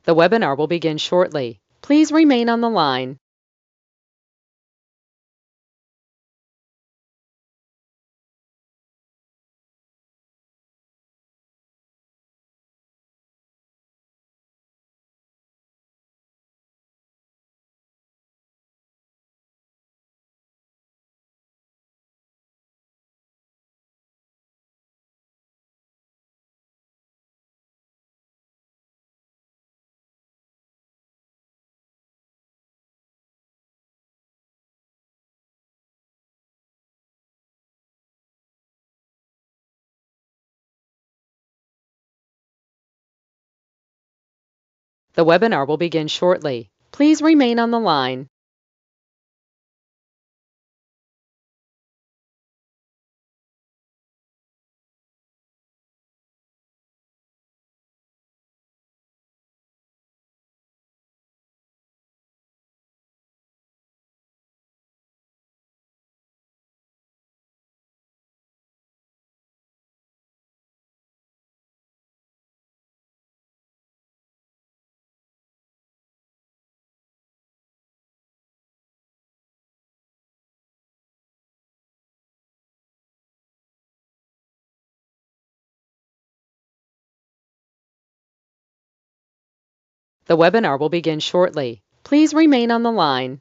The webinar will begin shortly. Please remain on the line. The webinar will begin shortly. Please remain on the line. The webinar will begin shortly. Please remain on the line.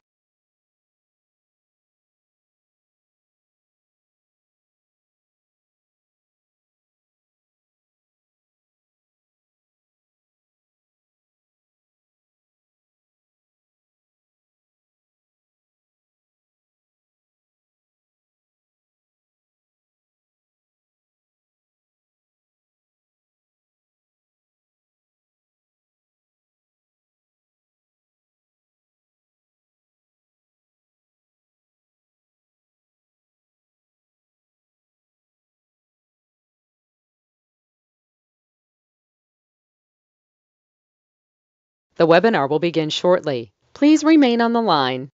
The webinar will begin shortly. Please remain on the line.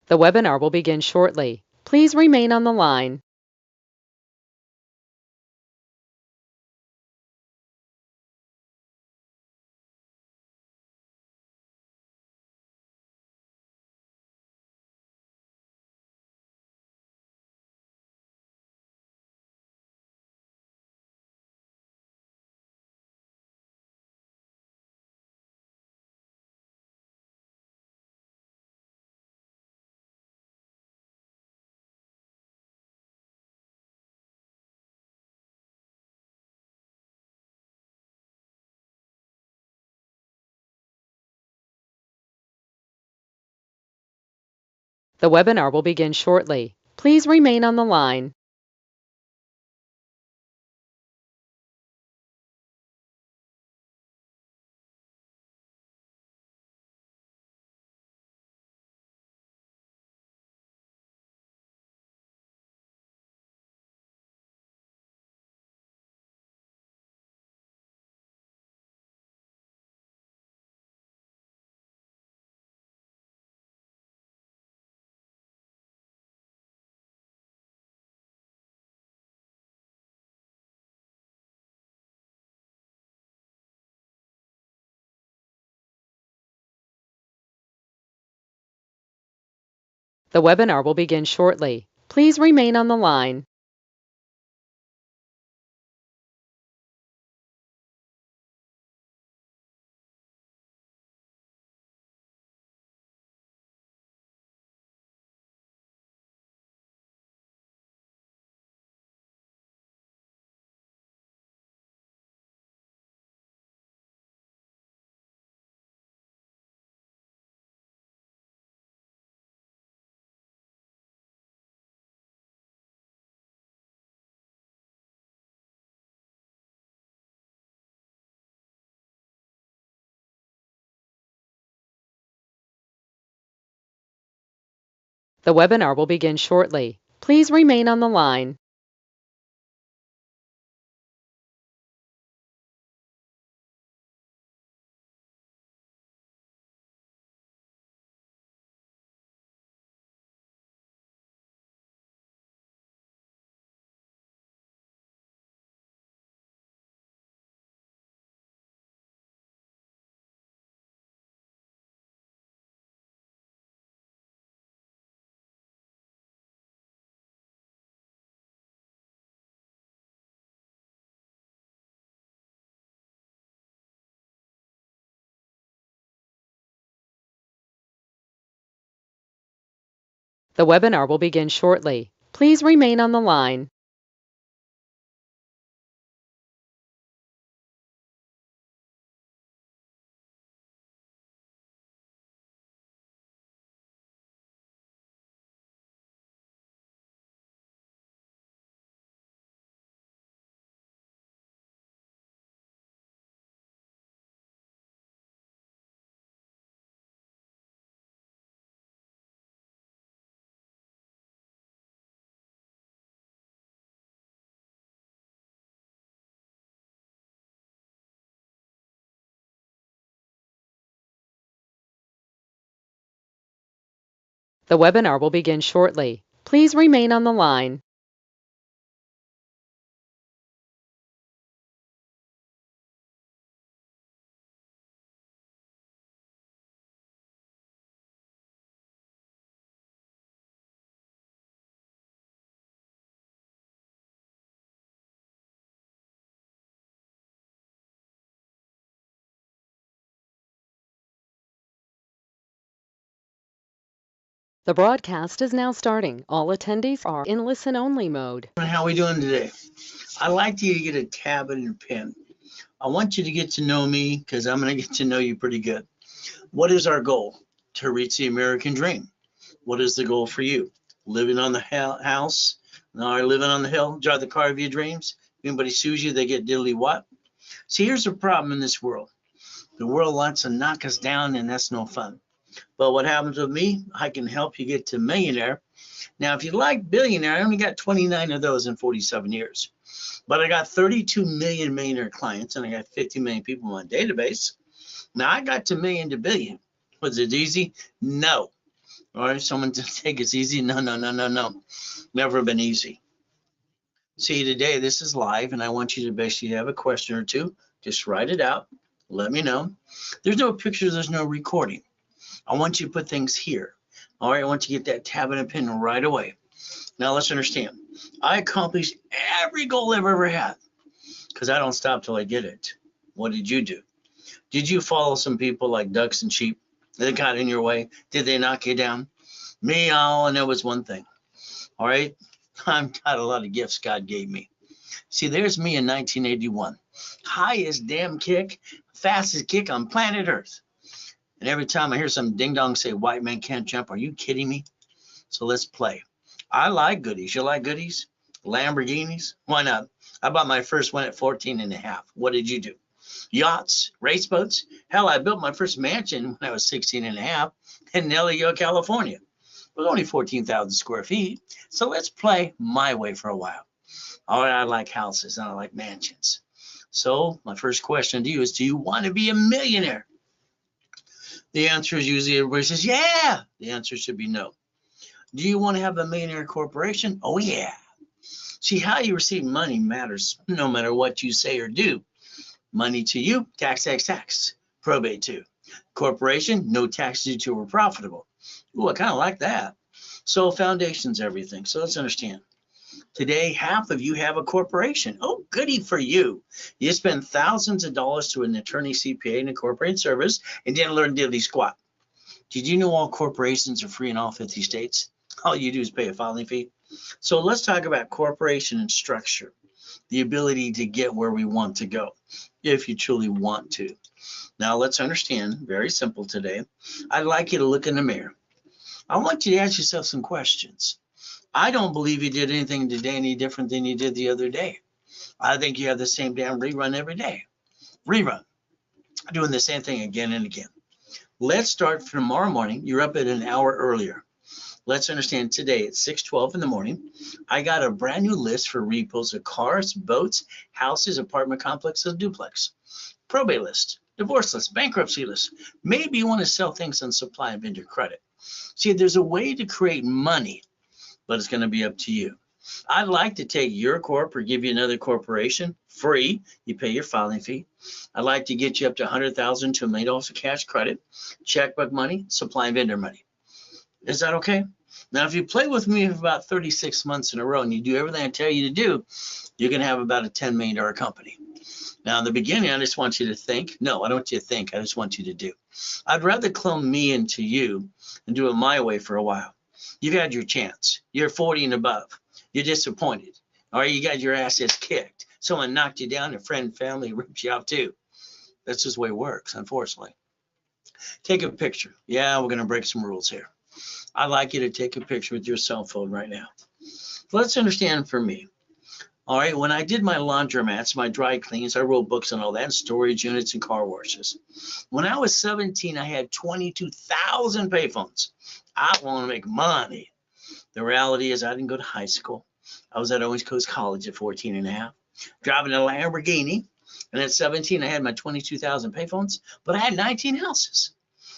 The webinar will begin shortly. Please remain on the line. The webinar will begin shortly. Please remain on the line. The webinar will begin shortly. Please remain on the line. The webinar will begin shortly. Please remain on the line. The webinar will begin shortly. Please remain on the line. The webinar will begin shortly. Please remain on the line. The broadcast is now starting. All attendees are in listen-only mode. How are we doing today? I'd like you to get a tablet and a pen. I want you to get to know me because I'm going to get to know you pretty good. What is our goal? To reach the American dream. What is the goal for you? Living on the house, or living on the hill, drive the car of your dreams. If anybody sues you, they get diddly what? See, here's the problem in this world. The world wants to knock us down, and that's no fun. But what happens with me? I can help you get to millionaire. Now, if you like billionaire, I only got 29 of those in 47 years. But I got 32 million millionaire clients, and I got 50 million people on my database. Now, I got to million to billion. Was it easy? No. All right, someone to think it's easy? No, no, no, no, no. Never been easy. See, today this is live, and I want you to basically have a question or two. Just write it out. Let me know. There's no pictures, there's no recording. I want you to put things here. All right, I want you to get that tablet and pen right away. Now let's understand. I accomplished every goal I've ever had because I don't stop till I get it. What did you do? Did you follow some people like ducks and sheep that got in your way? Did they knock you down? Me, all I know was one thing. All right, I've got a lot of gifts God gave me. See, there's me in 1981. Highest damn kick, fastest kick on planet Earth. And every time I hear some ding dong say white man can't jump, are you kidding me? So let's play. I like goodies. You like goodies? Lamborghinis? Why not? I bought my first one at 14 and a half. What did you do? Yachts, race boats? Hell, I built my first mansion when I was 16 and a half in Elio, California. It was only 14,000 square feet. So let's play my way for a while. All right, I like houses and I like mansions. So my first question to you is, do you want to be a millionaire? The answer is usually everybody says, yeah. The answer should be no. Do you want to have a millionaire corporation? Oh, yeah. See, how you receive money matters no matter what you say or do. Money to you, tax, tax, tax. Probate too. Corporation, no tax due to we're profitable. Ooh, I kind of like that. So foundation's everything. So let's understand. Today, half of you have a corporation. Oh, goody for you. You spend thousands of dollars to an attorney, CPA, and a corporate service and didn't learn diddly squat. Did you know all corporations are free in all 50 states? All you do is pay a filing fee. So let's talk about corporation and structure, the ability to get where we want to go, if you truly want to. Now let's understand, very simple today. I'd like you to look in the mirror. I want you to ask yourself some questions. I don't believe you did anything today any different than you did the other day. I think you have the same damn rerun every day. Rerun. Doing the same thing again and again. Let's start from tomorrow morning. You're up at an hour earlier. Let's understand today at 6:12 in the morning, I got a brand new list for repos of cars, boats, houses, apartment complexes, duplex, probate list, divorce list, bankruptcy list. Maybe you want to sell things on supply and vendor credit. See, there's a way to create money, but it's going to be up to you. I'd like to take your corp or give you another corporation free. You pay your filing fee. I'd like to get you up to $100,000 to $1 million of cash credit, checkbook money, supply and vendor money. Is that okay? Now, if you play with me for about 36 months in a row and you do everything I tell you to do, you can have about a $10 million company. Now, in the beginning, I just want you to think. No, I don't want you to think. I just want you to do. I'd rather clone me into you and do it my way for a while. You've had your chance. You're 40 and above. You're disappointed. Or you got your asses kicked. Someone knocked you down, a friend, family ripped you off too. That's just the way it works, unfortunately. Take a picture. Yeah, we're going to break some rules here. I'd like you to take a picture with your cell phone right now. Let's understand for me. All right, when I did my laundromats, my dry cleans, I wrote books and all that, storage units and car washes. When I was 17, I had 22,000 payphones. I want to make money. The reality is I didn't go to high school. I was at Owens Coast College at 14 and a half, driving a Lamborghini. And at 17, I had my 22,000 payphones, but I had 19 houses.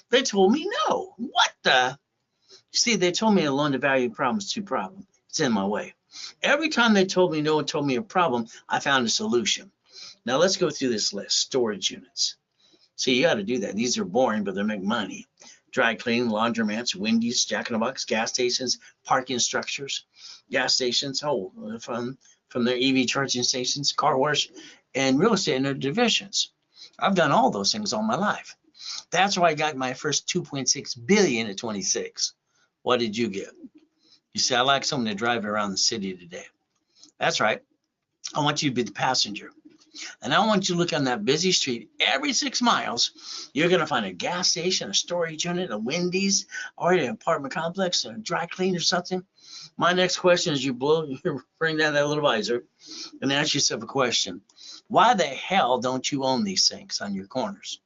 They told me no. What the? See, they told me a loan to value problem is too problem. It's in my way. Every time they told me no and told me a problem, I found a solution. Now let's go through this list. Storage units. See, you got to do that. These are boring, but they make money. Dry cleaning, laundromats, Wendy's, Jack in the Box, gas stations, parking structures, gas stations, from their EV charging stations, car wash, and real estate in their divisions. I've done all those things all my life. That's why I got my first 2.6 billion at 26. What did you get? You say, I like someone to drive around the city today. That's right. I want you to be the passenger. And I want you to look on that busy street. Every 6 miles, you're going to find a gas station, a storage unit, a Wendy's, or an apartment complex, a dry clean or something. My next question is you bring down that little visor and ask yourself a question. Why the hell don't you own these things on your corners?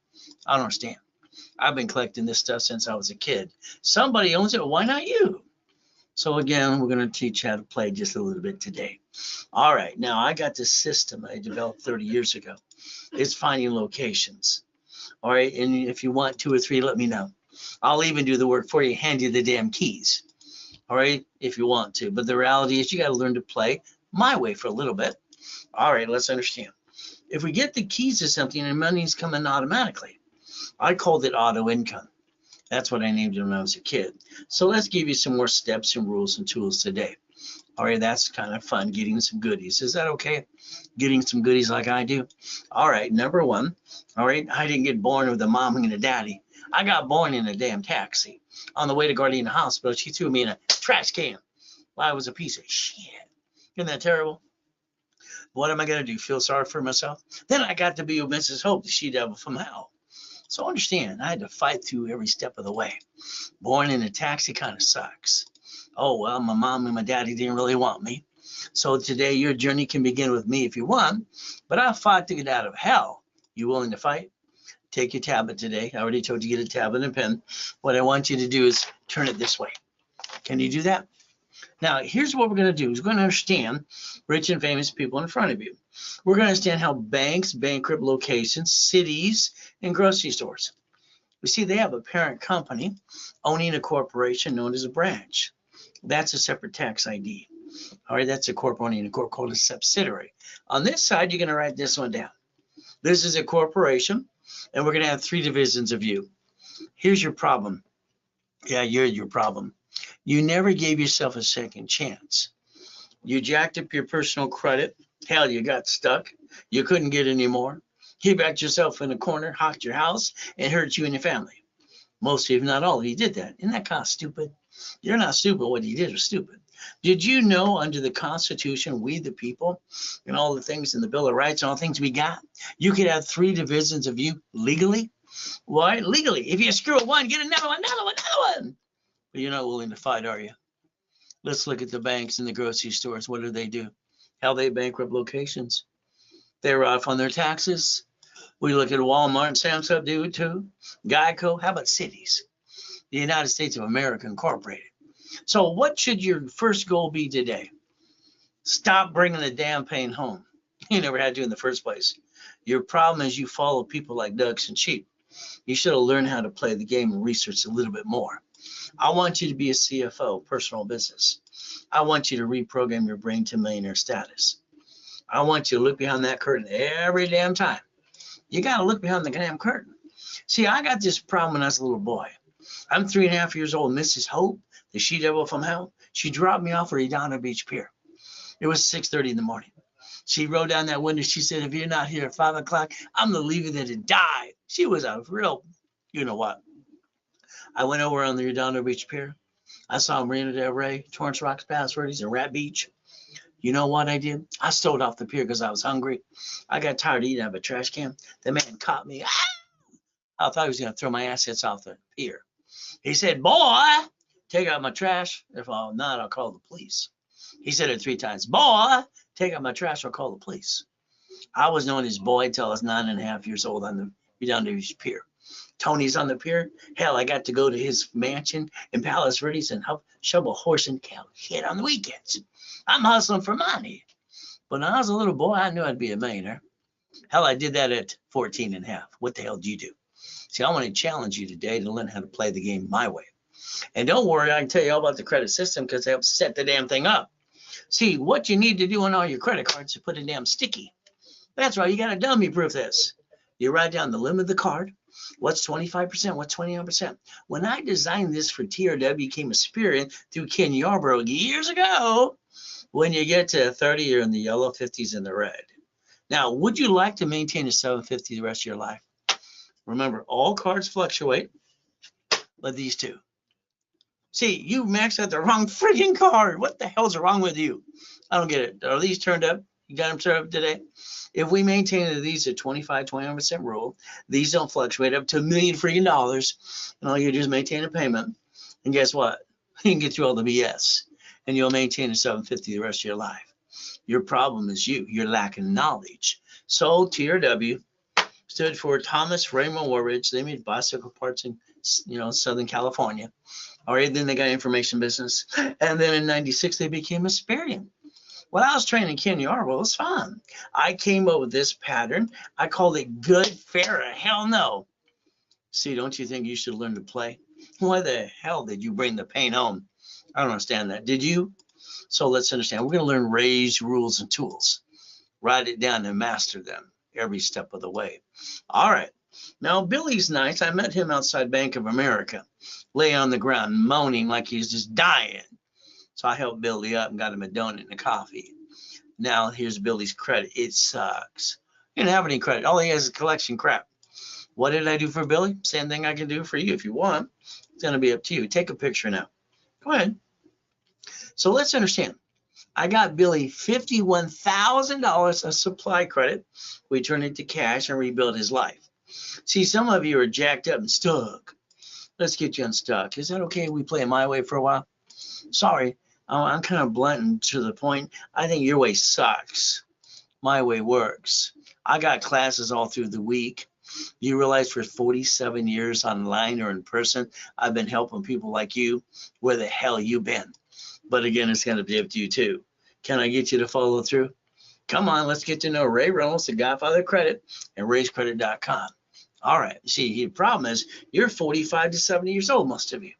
I don't understand. I've been collecting this stuff since I was a kid. Somebody owns it. Why not you? So again, we're going to teach you how to play just a little bit today. All right, now I got this system I developed 30 years ago. It's finding locations. All right, and if you want 2 or 3, let me know. I'll even do the work for you, hand you the damn keys. All right, if you want to. But the reality is you got to learn to play my way for a little bit. All right, let's understand. If we get the keys to something and money's coming automatically, I called it auto income. That's what I named it when I was a kid. So let's give you some more steps and rules and tools today. All right, that's kind of fun, getting some goodies. Is that okay? Getting some goodies like I do? All right, number 1. All right, I didn't get born with a mom and a daddy. I got born in a damn taxi. On the way to Gardena Hospital, she threw me in a trash can. Well, I was a piece of shit. Isn't that terrible? What am I going to do? Feel sorry for myself? Then I got to be with Mrs. Hope, the she-devil from hell. So understand, I had to fight through every step of the way. Born in a taxi kind of sucks. Oh, well, my mom and my daddy didn't really want me. So today your journey can begin with me if you want, but I fought to get out of hell. You willing to fight? Take your tablet today. I already told you to get a tablet and pen. What I want you to do is turn it this way. Can you do that? Now, here's what we're going to do. We're going to understand rich and famous people in front of you. We're going to understand how banks bankrupt locations, cities, and grocery stores. You see, they have a parent company owning a corporation known as a branch. That's a separate tax ID. All right, that's a corp owning a corp called a subsidiary. On this side, you're going to write this one down. This is a corporation, and we're going to have 3 divisions of you. Here's your problem. Yeah, you're your problem. You never gave yourself a second chance. You jacked up your personal credit. Hell, you got stuck. You couldn't get any more. You backed yourself in a corner, hocked your house, and hurt you and your family. Most of you, if not all of you, did that. Isn't that kind of stupid? You're not stupid. What you did was stupid. Did you know under the Constitution, we the people, and all the things in the Bill of Rights and all the things we got, you could have 3 divisions of you legally? Why? Legally. If you screw one, get another one, another one, another one. But you're not willing to fight, are you? Let's look at the banks and the grocery stores. What do? How they bankrupt locations. They write off on their taxes. We look at Walmart and Sam's Club do it too. Geico. How about cities? The United States of America Incorporated. So what should your first goal be today? Stop bringing the damn pain home. You never had to in the first place. Your problem is you follow people like ducks and sheep. You should have learned how to play the game and research a little bit more. I want you to be a CFO, personal business. I want you to reprogram your brain to millionaire status. I want you to look behind that curtain every damn time. You got to look behind the damn curtain. See, I got this problem when I was a little boy. I'm 3.5 years old. Mrs. Hope, the she-devil from hell, she dropped me off at Redondo Beach Pier. It was 6:30 in the morning. She rolled down that window. She said, if you're not here at 5 o'clock, I'm going to leave you there to die. She was a real, you know what. I went over on the Redondo Beach Pier. I saw Marina Del Rey, Torrance Rocks, Palos Verdes, and Rat Beach. You know what I did? I stole off the pier because I was hungry. I got tired of eating out of a trash can. The man caught me. I thought he was going to throw my assets off the pier. He said, boy, take out my trash. If not, I'll call the police. He said it 3 times. Boy, take out my trash or call the police. I was known as boy till I was 9.5 years old on the Redondo Beach Pier. Tony's on the pier. Hell, I got to go to his mansion in Palos Verdes and help shovel horse and cow shit on the weekends. I'm hustling for money. But when I was a little boy, I knew I'd be a millionaire. Hell, I did that at 14.5. What the hell did you do? See, I want to challenge you today to learn how to play the game my way. And don't worry, I can tell you all about the credit system because they help set the damn thing up. See, what you need to do on all your credit cards is put a damn sticky. That's right, you got to dummy proof this. You write down the limit of the card. What's 25%? What's 29%? When I designed this for TRW, came a spirit through Ken Yarbrough years ago. When you get to 30, you're in the yellow, 50's in the red. Now, would you like to maintain a 750 the rest of your life? Remember, all cards fluctuate, but these two. See, you maxed out the wrong freaking card. What the hell's wrong with you? I don't get it. Are these turned up? You got them turned up today? If we maintain these at 25-21% rule, these don't fluctuate up to $1 million freaking dollars, and all you do is maintain a payment. And guess what? You can get through all the BS, and you'll maintain a 750 the rest of your life. Your problem is you. You're lacking knowledge. So TRW stood for Thomas Raymond Warridge. They made bicycle parts in Southern California. All right, then they got information business. And then in 96, they became Asperian. When I was training Ken Yarbrough, it was fun. I came up with this pattern. I called it good, fair, or hell no. See, don't you think you should learn to play? Why the hell did you bring the pain home? I don't understand that. Did you? So let's understand. We're going to learn Ray's rules and tools. Write it down and master them every step of the way. All right. Now, Billy's nice. I met him outside Bank of America, lay on the ground, moaning like he's just dying. So I helped Billy up and got him a donut and a coffee. Now, here's Billy's credit. It sucks. He didn't have any credit. All he has is collection crap. What did I do for Billy? Same thing I can do for you if you want. It's going to be up to you. Take a picture now. Go ahead. So let's understand. I got Billy $51,000 of supply credit. We turned it to cash and rebuilt his life. See, some of you are jacked up and stuck. Let's get you unstuck. Is that okay? We play it my way for a while? Sorry, I'm kind of blunt and to the point. I think your way sucks. My way works. I got classes all through the week. You realize for 47 years online or in person, I've been helping people like you. Where the hell you been? But again, it's going to be up to you too. Can I get you to follow through? Come on, let's get to know Ray Reynolds, the Godfather of Credit, and rayscredit.com. All right. See, the problem is you're 45 to 70 years old, most of you.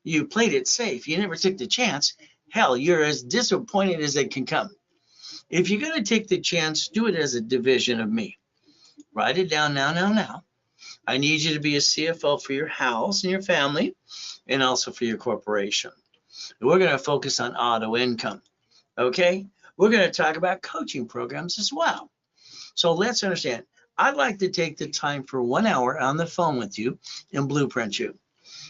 You played it safe. You never took the chance. Hell, you're as disappointed as it can come. If you're going to take the chance, do it as a division of me. Write it down now. I need you to be a CFO for your house and your family and also for your corporation. We're going to focus on auto income. Okay? We're going to talk about coaching programs as well. So let's understand. I'd like to take the time for 1 hour on the phone with you and blueprint you.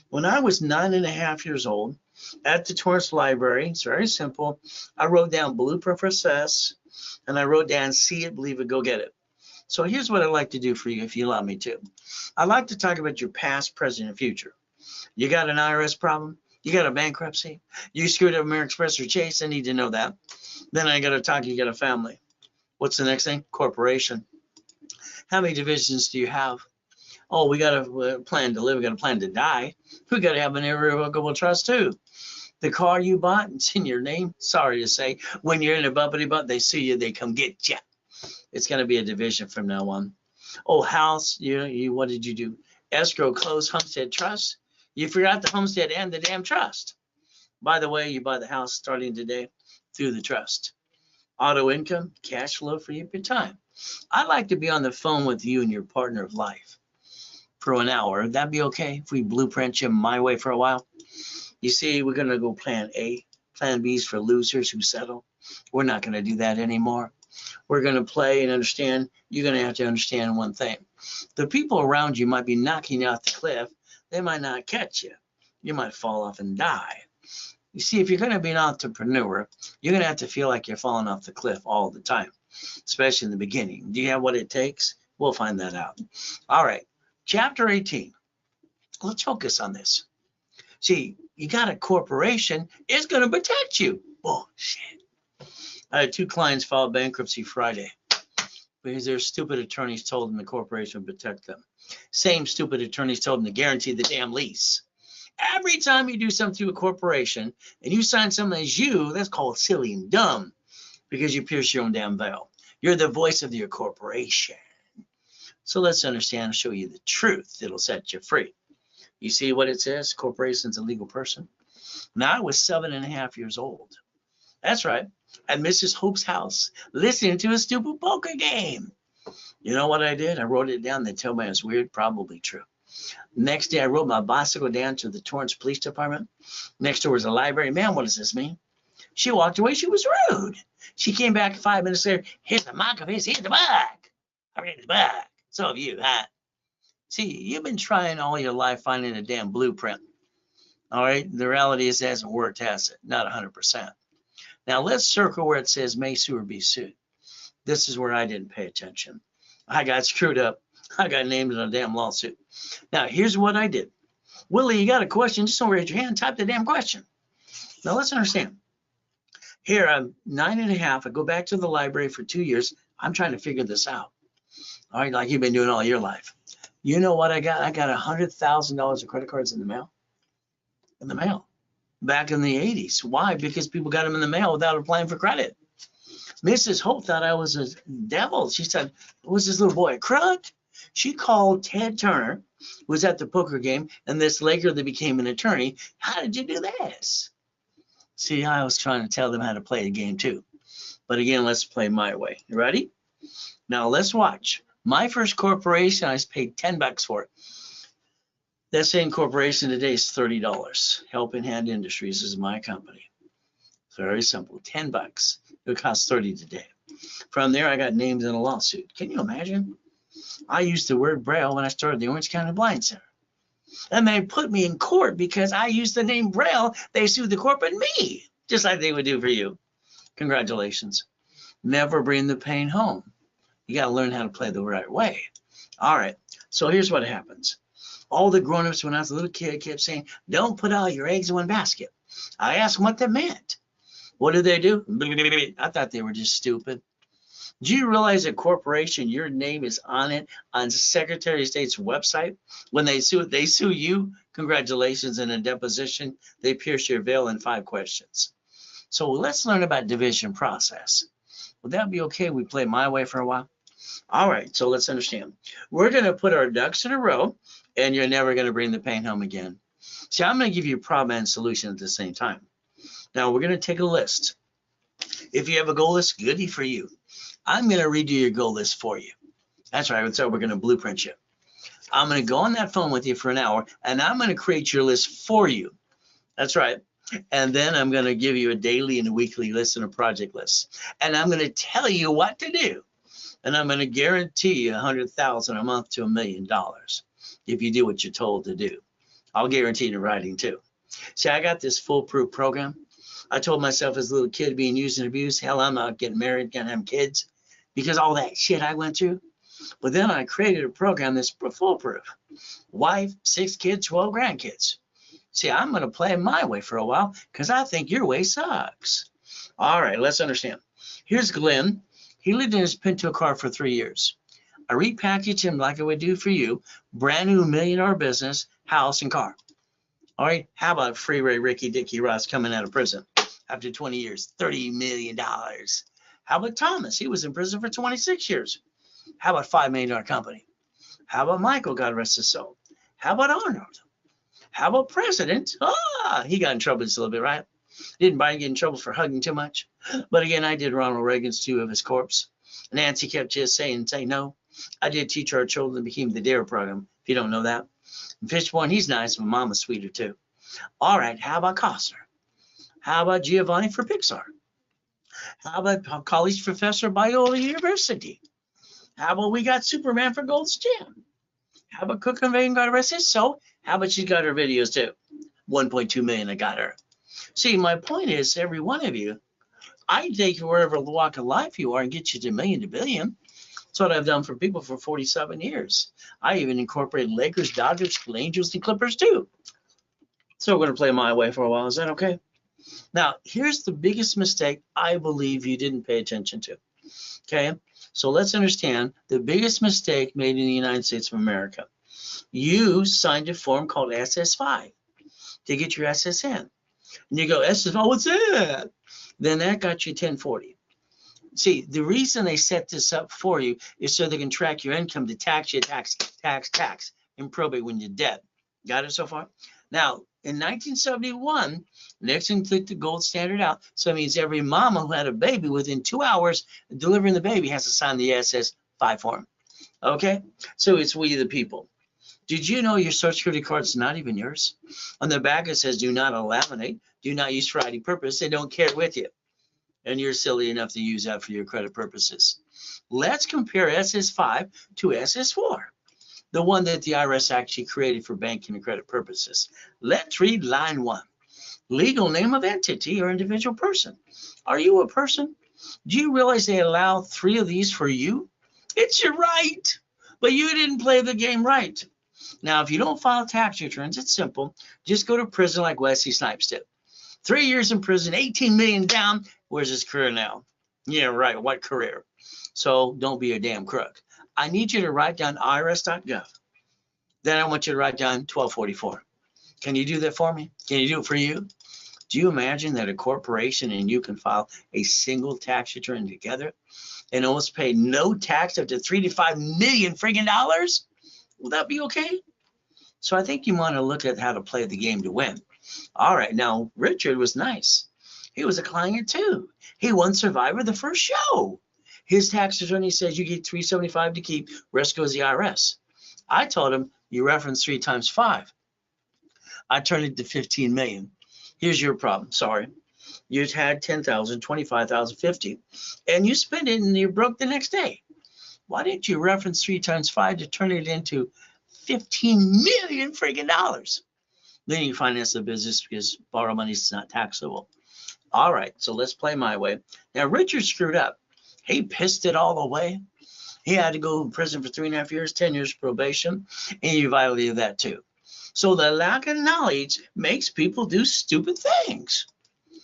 When I was 9.5 years old at the Torrance Library, it's very simple. I wrote down Blueprint for Success, and I wrote down See It, Believe It, Go Get It. So here's what I'd like to do for you if you allow me to. I'd like to talk about your past, present, and future. You got an IRS problem? You got a bankruptcy? You screwed up American Express or Chase? I need to know that. Then I got to talk, you got a family. What's the next thing? Corporation. How many divisions do you have? Oh, we got a plan to live. We got a plan to die. We got to have an irrevocable trust too. The car you bought, it's in your name. Sorry to say, when you're in a bumpity bump, they sue you, they come get you. It's going to be a division from now on. Oh, house, what did you do? Escrow, close, homestead, trust. You forgot the homestead and the damn trust. By the way, you buy the house starting today through the trust. Auto income, cash flow for your time. I'd like to be on the phone with you and your partner of life for an hour. Would that be okay if we blueprint you my way for a while? You see, we're going to go plan A. Plan B is for losers who settle. We're not going to do that anymore. We're going to play and understand. You're going to have to understand one thing. The people around you might be knocking you off the cliff. They might not catch you. You might fall off and die. You see, if you're going to be an entrepreneur, you're going to have to feel like you're falling off the cliff all the time, especially in the beginning. Do you have what it takes? We'll find that out. All right, chapter 18. Let's focus on this. See, you got a corporation, it's going to protect you. Bullshit. I had 2 clients file bankruptcy Friday because their stupid attorneys told them the corporation would protect them. Same stupid attorneys told them to guarantee the damn lease. Every time you do something to a corporation and you sign something as you, that's called silly and dumb because you pierce your own damn veil. You're the voice of your corporation. So let's understand and show you the truth. It'll set you free. You see what it says? Corporation's a legal person. Now I was 7.5 years old. That's right. At Mrs. Hope's house, listening to a stupid poker game. You know what I did? I wrote it down. They tell me it's weird, probably true. Next day, I rode my bicycle down to the Torrance Police Department. Next door was a library. Man, what does this mean? She walked away. She was rude. She came back 5 minutes later. Here's the mark of his. Here's the back. I read the back. So have you, huh? See, you've been trying all your life finding a damn blueprint. All right? The reality is it hasn't worked, has it? Not 100%. Now, let's circle where it says may sue or be sued. This is where I didn't pay attention. I got screwed up. I got named in a damn lawsuit. Now, here's what I did. Willie, you got a question? Just don't raise your hand. Type the damn question. Now, let's understand. Here, I'm 9.5. I go back to the library for 2 years. I'm trying to figure this out. All right, like you've been doing all your life. You know what I got? I got $100,000 of credit cards in the mail. In the mail. Back in the 80s. Why? Because people got them in the mail without applying for credit. Mrs. Hope thought I was a devil. She said, was this little boy a crook? She called Ted Turner, who was at the poker game, and this Laker that became an attorney. How did you do this? See, I was trying to tell them how to play the game too. But again, let's play my way. You ready? Now let's watch. My first corporation, I paid $10 for it. That same corporation today is $30. Helping Hand Industries is my company. Very simple. $10. It would cost $30 today. From there, I got named in a lawsuit. Can you imagine? I used the word Braille when I started the Orange County Blind Center. And they put me in court because I used the name Braille. They sued the corporate me, just like they would do for you. Congratulations. Never bring the pain home. You got to learn how to play the right way. All right. So here's what happens. All the grown-ups, when I was a little kid, kept saying, don't put all your eggs in one basket. I asked them what that meant. What did they do? I thought they were just stupid. Do you realize a corporation, your name is on it on Secretary of State's website? When they sue you, congratulations, in a deposition, they pierce your veil in 5 questions. So let's learn about division process. Would that be okay? We play my way for a while? All right, so let's understand. We're going to put our ducks in a row, and you're never going to bring the pain home again. See, I'm going to give you a problem and solution at the same time. Now, we're going to take a list. If you have a goal list, goody for you. I'm going to redo your goal list for you. That's right. So we're going to blueprint you. I'm going to go on that phone with you for an hour, and I'm going to create your list for you. That's right. And then I'm going to give you a daily and a weekly list and a project list. And I'm going to tell you what to do. And I'm going to guarantee you $100,000 a month to $1 million if you do what you're told to do. I'll guarantee the writing too. See, I got this foolproof program. I told myself as a little kid being used and abused, hell, I'm not getting married, can't have kids because all that shit I went through. But then I created a program that's foolproof. Wife, 6 kids, 12 grandkids. See, I'm going to play my way for a while because I think your way sucks. All right, let's understand. Here's Glenn. He lived in his Pinto car for 3 years. I repackaged him like I would do for you. Brand new $1 million business, house, and car. All right, how about Freeway Ricky Dicky Ross coming out of prison after 20 years, $30 million? How about Thomas? He was in prison for 26 years. How about $5 million company? How about Michael, God rest his soul? How about Arnold? How about President? He got in trouble just a little bit, right? Didn't Biden get in trouble for hugging too much? But again, I did Ronald Reagan's two of his corpse. Nancy kept just saying no. I did Teach Our Children became the DARE program, if you don't know that. And Fishborn, he's nice, but Mama's sweeter too. All right, how about Costner? How about Giovanni for Pixar? How about college professor Biola University? How about we got Superman for Gold's Gym? How about Cook and Vane got arrested? So how about she got her videos too? 1.2 million I got her. See, my point is, every one of you, I take you wherever walk of life you are and get you to million to billion. That's what I've done for people for 47 years. I even incorporated Lakers, Dodgers, Angels, and Clippers too. So we're going to play my way for a while. Is that okay? Now, here's the biggest mistake I believe you didn't pay attention to. Okay, so let's understand the biggest mistake made in the United States of America. You signed a form called SS5 to get your SSN. And you go, SS5, what's that? Then that got you 1040. See, the reason they set this up for you is so they can track your income to tax you, tax, and probate when you're dead. Got it so far? Now, in 1971, Nixon took the gold standard out. So it means every mama who had a baby within 2 hours of delivering the baby has to sign the SS5 form. Okay? So it's we the people. Did you know your Social Security card's not even yours? On the back it says do not laminate, do not use for ID purpose. They don't carry it with you. And you're silly enough to use that for your credit purposes. Let's compare SS5 to SS4, the one that the IRS actually created for banking and credit purposes. Let's read line 1. Legal name of entity or individual person. Are you a person? Do you realize they allow 3 of these for you? It's your right, but you didn't play the game right. Now, if you don't file tax returns, it's simple. Just go to prison like Wesley Snipes did. 3 years in prison, 18 million down. Where's his career now? Yeah, right. What career? So don't be a damn crook. I need you to write down irs.gov. Then I want you to write down 1244. Can you do that for me? Can you do it for you? Do you imagine that a corporation and you can file a single tax return together and almost pay no tax up to $3 to $5 million friggin' dollars? Will that be okay? So I think you want to look at how to play the game to win. All right, now Richard was nice. He was a client too. He won Survivor the first show. His tax attorney says you get $375 to keep, rest goes the IRS. I told him you reference 3 times 5. I turned it to 15 million. Here's your problem. Sorry. You had 10,000, 25,000, 50, and you spent it and you're broke the next day. Why didn't you reference 3 times 5 to turn it into 15 million friggin' dollars? Then you finance the business because borrow money is not taxable. All right, so let's play my way. Now, Richard screwed up. He pissed it all away. He had to go to prison for 3.5 years, 10 years probation, and he violated that too. So the lack of knowledge makes people do stupid things.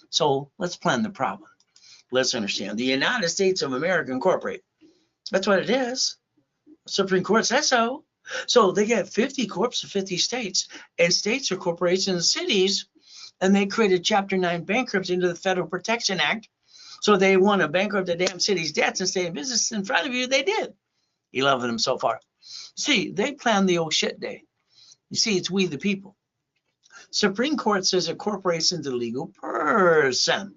So let's plan the problem. Let's understand. The United States of America Incorporated. That's what it is. Supreme Court says so. So they get 50 corps of 50 states, and states are corporations and cities, and they created Chapter 9 bankruptcy into the Federal Protection Act. So they want to bankrupt the damn city's debts and stay in business in front of you. They did. 11 of them so far. See, they planned the old shit day. You see, it's we the people. Supreme Court says a corporation is a legal person.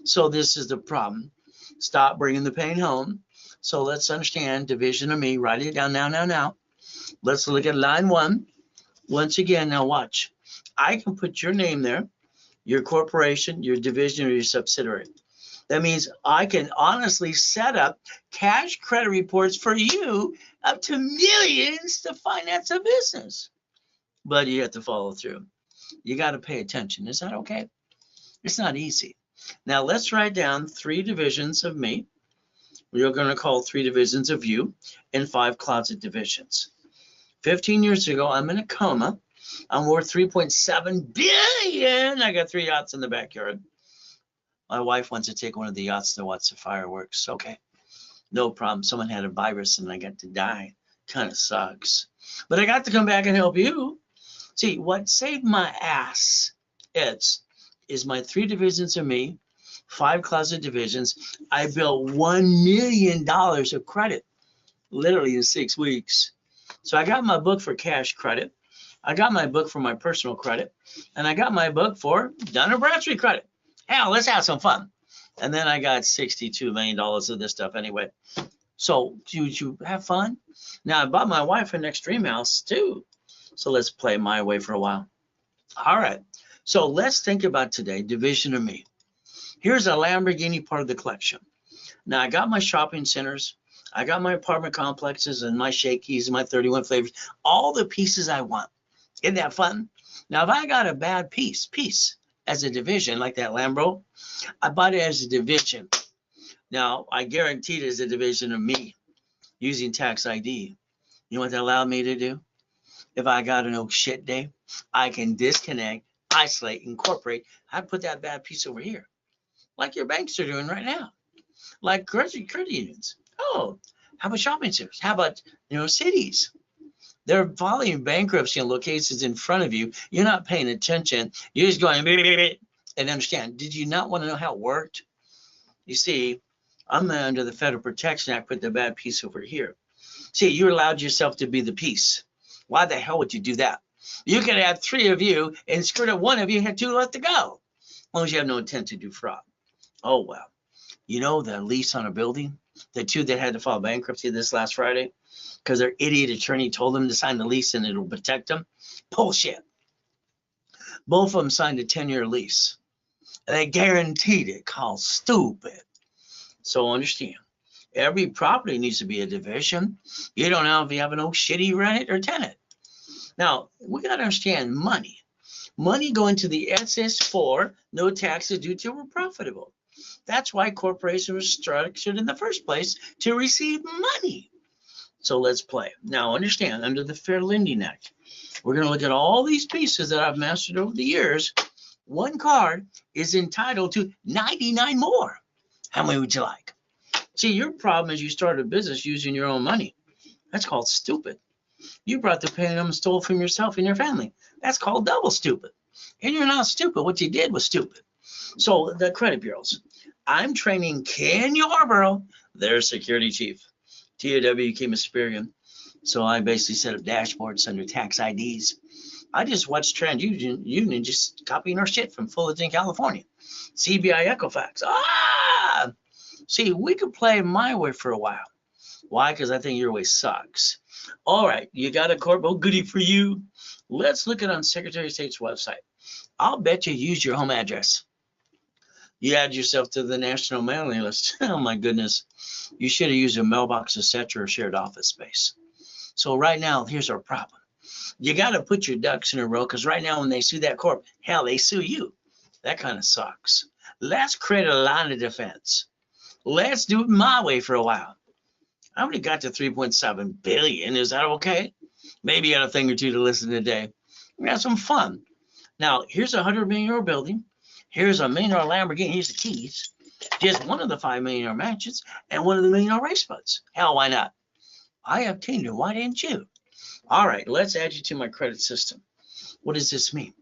So this is the problem. Stop bringing the pain home. So let's understand division of me. Write it down now. Let's look at line 1. Once again, now watch. I can put your name there, your corporation, your division, or your subsidiary. That means I can honestly set up cash credit reports for you up to millions to finance a business. But you have to follow through. You got to pay attention. Is that okay? It's not easy. Now let's write down 3 divisions of me. We're going to call 3 divisions of you and 5 closet divisions. 15 years ago, I'm in a coma. I'm worth 3.7 billion. I got 3 yachts in the backyard. My wife wants to take one of the yachts to watch the fireworks. Okay, no problem. Someone had a virus and I got to die. Kind of sucks. But I got to come back and help you. See, what saved my ass is my 3 divisions of me, 5 closet divisions. I built $1 million of credit literally in 6 weeks. So I got my book for cash credit. I got my book for my personal credit. And I got my book for Dun & Bradstreet credit. Hell, let's have some fun. And then I got $62 million of this stuff anyway. So did you have fun? Now I bought my wife an extreme house too. So let's play my way for a while. All right. So let's think about today, division of me. Here's a Lamborghini part of the collection. Now I got my shopping centers. I got my apartment complexes and my Shakey's and my 31 flavors, all the pieces I want. Isn't that fun? Now, if I got a bad piece as a division, like that Lambro, I bought it as a division. Now, I guarantee it is a division of me using tax ID. You know what that allowed me to do? If I got an oh shit day, I can disconnect, isolate, incorporate. I put that bad piece over here, like your banks are doing right now, like credit unions. Oh, how about shopping centers? How about, cities? They're filing bankruptcy in locations in front of you. You're not paying attention. You're just going, and understand. Did you not want to know how it worked? You see, I'm under the Federal Protection Act, put the bad piece over here. See, you allowed yourself to be the piece. Why the hell would you do that? You could have 3 of you and screwed up 1 of you and had 2 left to go. As long as you have no intent to do fraud. Oh, well. You know the lease on a building? The 2 that had to file bankruptcy this last Friday because their idiot attorney told them to sign the lease and it'll protect them. Bullshit. Both of them signed a 10-year lease. They guaranteed it, called stupid. So understand, every property needs to be a division. You don't know if you have an old shitty rent or tenant. Now, we got to understand money. Money going to the SS4, no taxes due till we're profitable. That's why corporations were structured in the first place, to receive money. So let's play. Now understand, under the Fair Lending Act, we're going to look at all these pieces that I've mastered over the years. One card is entitled to 99 more. How many would you like? See, your problem is you started a business using your own money. That's called stupid. You brought the pain and stole from yourself and your family. That's called double stupid. And you're not stupid. What you did was stupid. So the credit bureaus. I'm training Ken Yarborough, their security chief. TOW became a superior. So I basically set up dashboards under tax IDs. I just watched TransUnion just copying our shit from Fullerton, California. CBI Equifax. See, we could play my way for a while. Why? Because I think your way sucks. All right, you got a corpo goodie for you. Let's look at on Secretary of State's website. I'll bet you use your home address. You add yourself to the national mailing list. Oh my goodness. You should have used a mailbox, etc., or shared office space. So right now, here's our problem. You got to put your ducks in a row because right now when they sue that corp, hell, they sue you. That kind of sucks. Let's create a line of defense. Let's do it my way for a while. I already got to 3.7 billion. Is that okay? Maybe you got a thing or two to listen today. We got some fun. Now, here's a $100 million building. Here's a $1 million Lamborghini. Here's the keys. Just one of the $5 million mansions and one of the $1 million race boats. Hell, why not? I obtained it. Why didn't you? All right, let's add you to my credit system. What does this mean?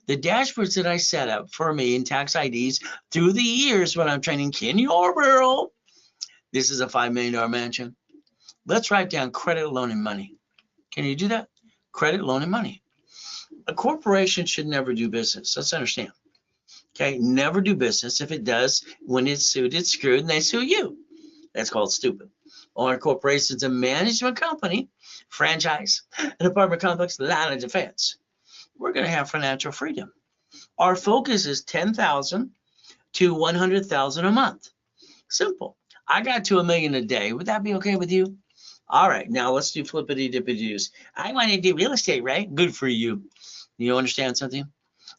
The dashboards that I set up for me in tax IDs through the years when I'm training Ken Yarborough. This is a $5 million mansion. Let's write down credit, loan, and money. Can you do that? Credit, loan, and money. A corporation should never do business. Let's understand. Okay, never do business. If it does, when it's sued, it's screwed, and they sue you. That's called stupid. Or a corporation's a management company, franchise, an apartment complex, line of defense. We're going to have financial freedom. Our focus is $10,000 to $100,000 a month. Simple. I got to $1 million a day. Would that be okay with you? All right, now let's do flippity dippity doos. I want to do real estate, right? Good for you. You understand something?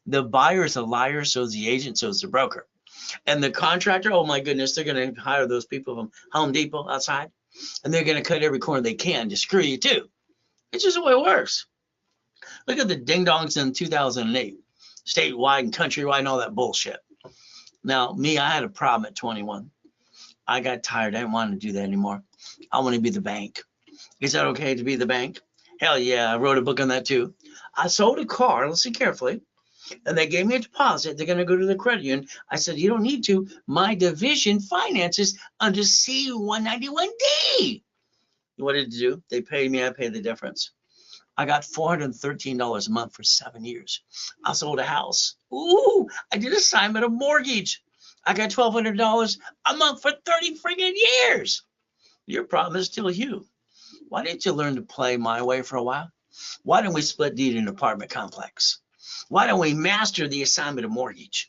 The buyer is a liar, so is the agent, so is the broker. And the contractor, oh my goodness, they're going to hire those people from Home Depot outside, and they're going to cut every corner they can to screw you too. It's just the way it works. Look at the ding-dongs in 2008, statewide and countrywide and all that bullshit. Now, me, I had a problem at 21. I got tired. I didn't want to do that anymore. I want to be the bank. Is that okay to be the bank? Hell yeah, I wrote a book on that too. I sold a car, listen carefully, and they gave me a deposit. They're going to go to the credit union. I said, you don't need to. My division finances under C-191D. What did they do? They paid me. I paid the difference. I got $413 a month for 7 years. I sold a house. Ooh, I did assignment of mortgage. I got $1,200 a month for 30 friggin' years. Your problem is still you. Why didn't you learn to play my way for a while? Why don't we split deed in an apartment complex? Why don't we master the assignment of mortgage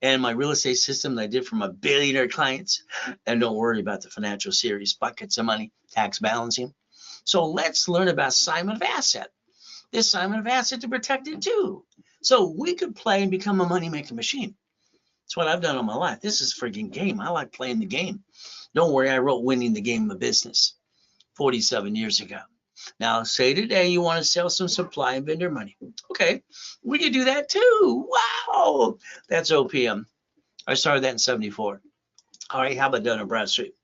and my real estate system that I did for my billionaire clients? And don't worry about the financial series, buckets of money, tax balancing. So let's learn about assignment of asset. The assignment of asset to protect it too. So we could play and become a money-making machine. That's what I've done all my life. This is a freaking game. I like playing the game. Don't worry, I wrote Winning the Game of Business 47 years ago. Now, say today you want to sell some supply and vendor money. Okay, we could do that too. Wow, that's OPM. I started that in 74. All right, how about Dun & Bradstreet?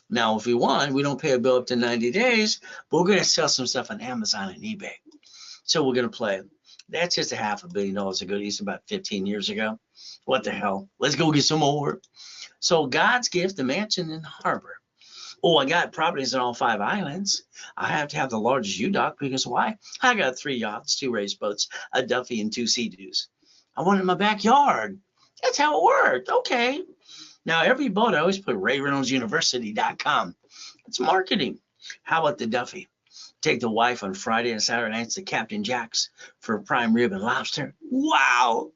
Now, if we want, we don't pay a bill up to 90 days, but we're going to sell some stuff on Amazon and eBay. So we're going to play. That's just $500 million of goodies about 15 years ago. What the hell? Let's go get some more. So God's gift, the mansion in the harbor. Oh, I got properties on all 5 islands. I have to have the largest U-Dock because why? I got 3 yachts, 2 race boats, a Duffy, and 2 Sea-Doos. I want it in my backyard. That's how it worked. Okay. Now, every boat, I always put RayReynoldsUniversity.com. It's marketing. How about the Duffy? Take the wife on Friday and Saturday nights to Captain Jack's for prime rib and lobster. Wow.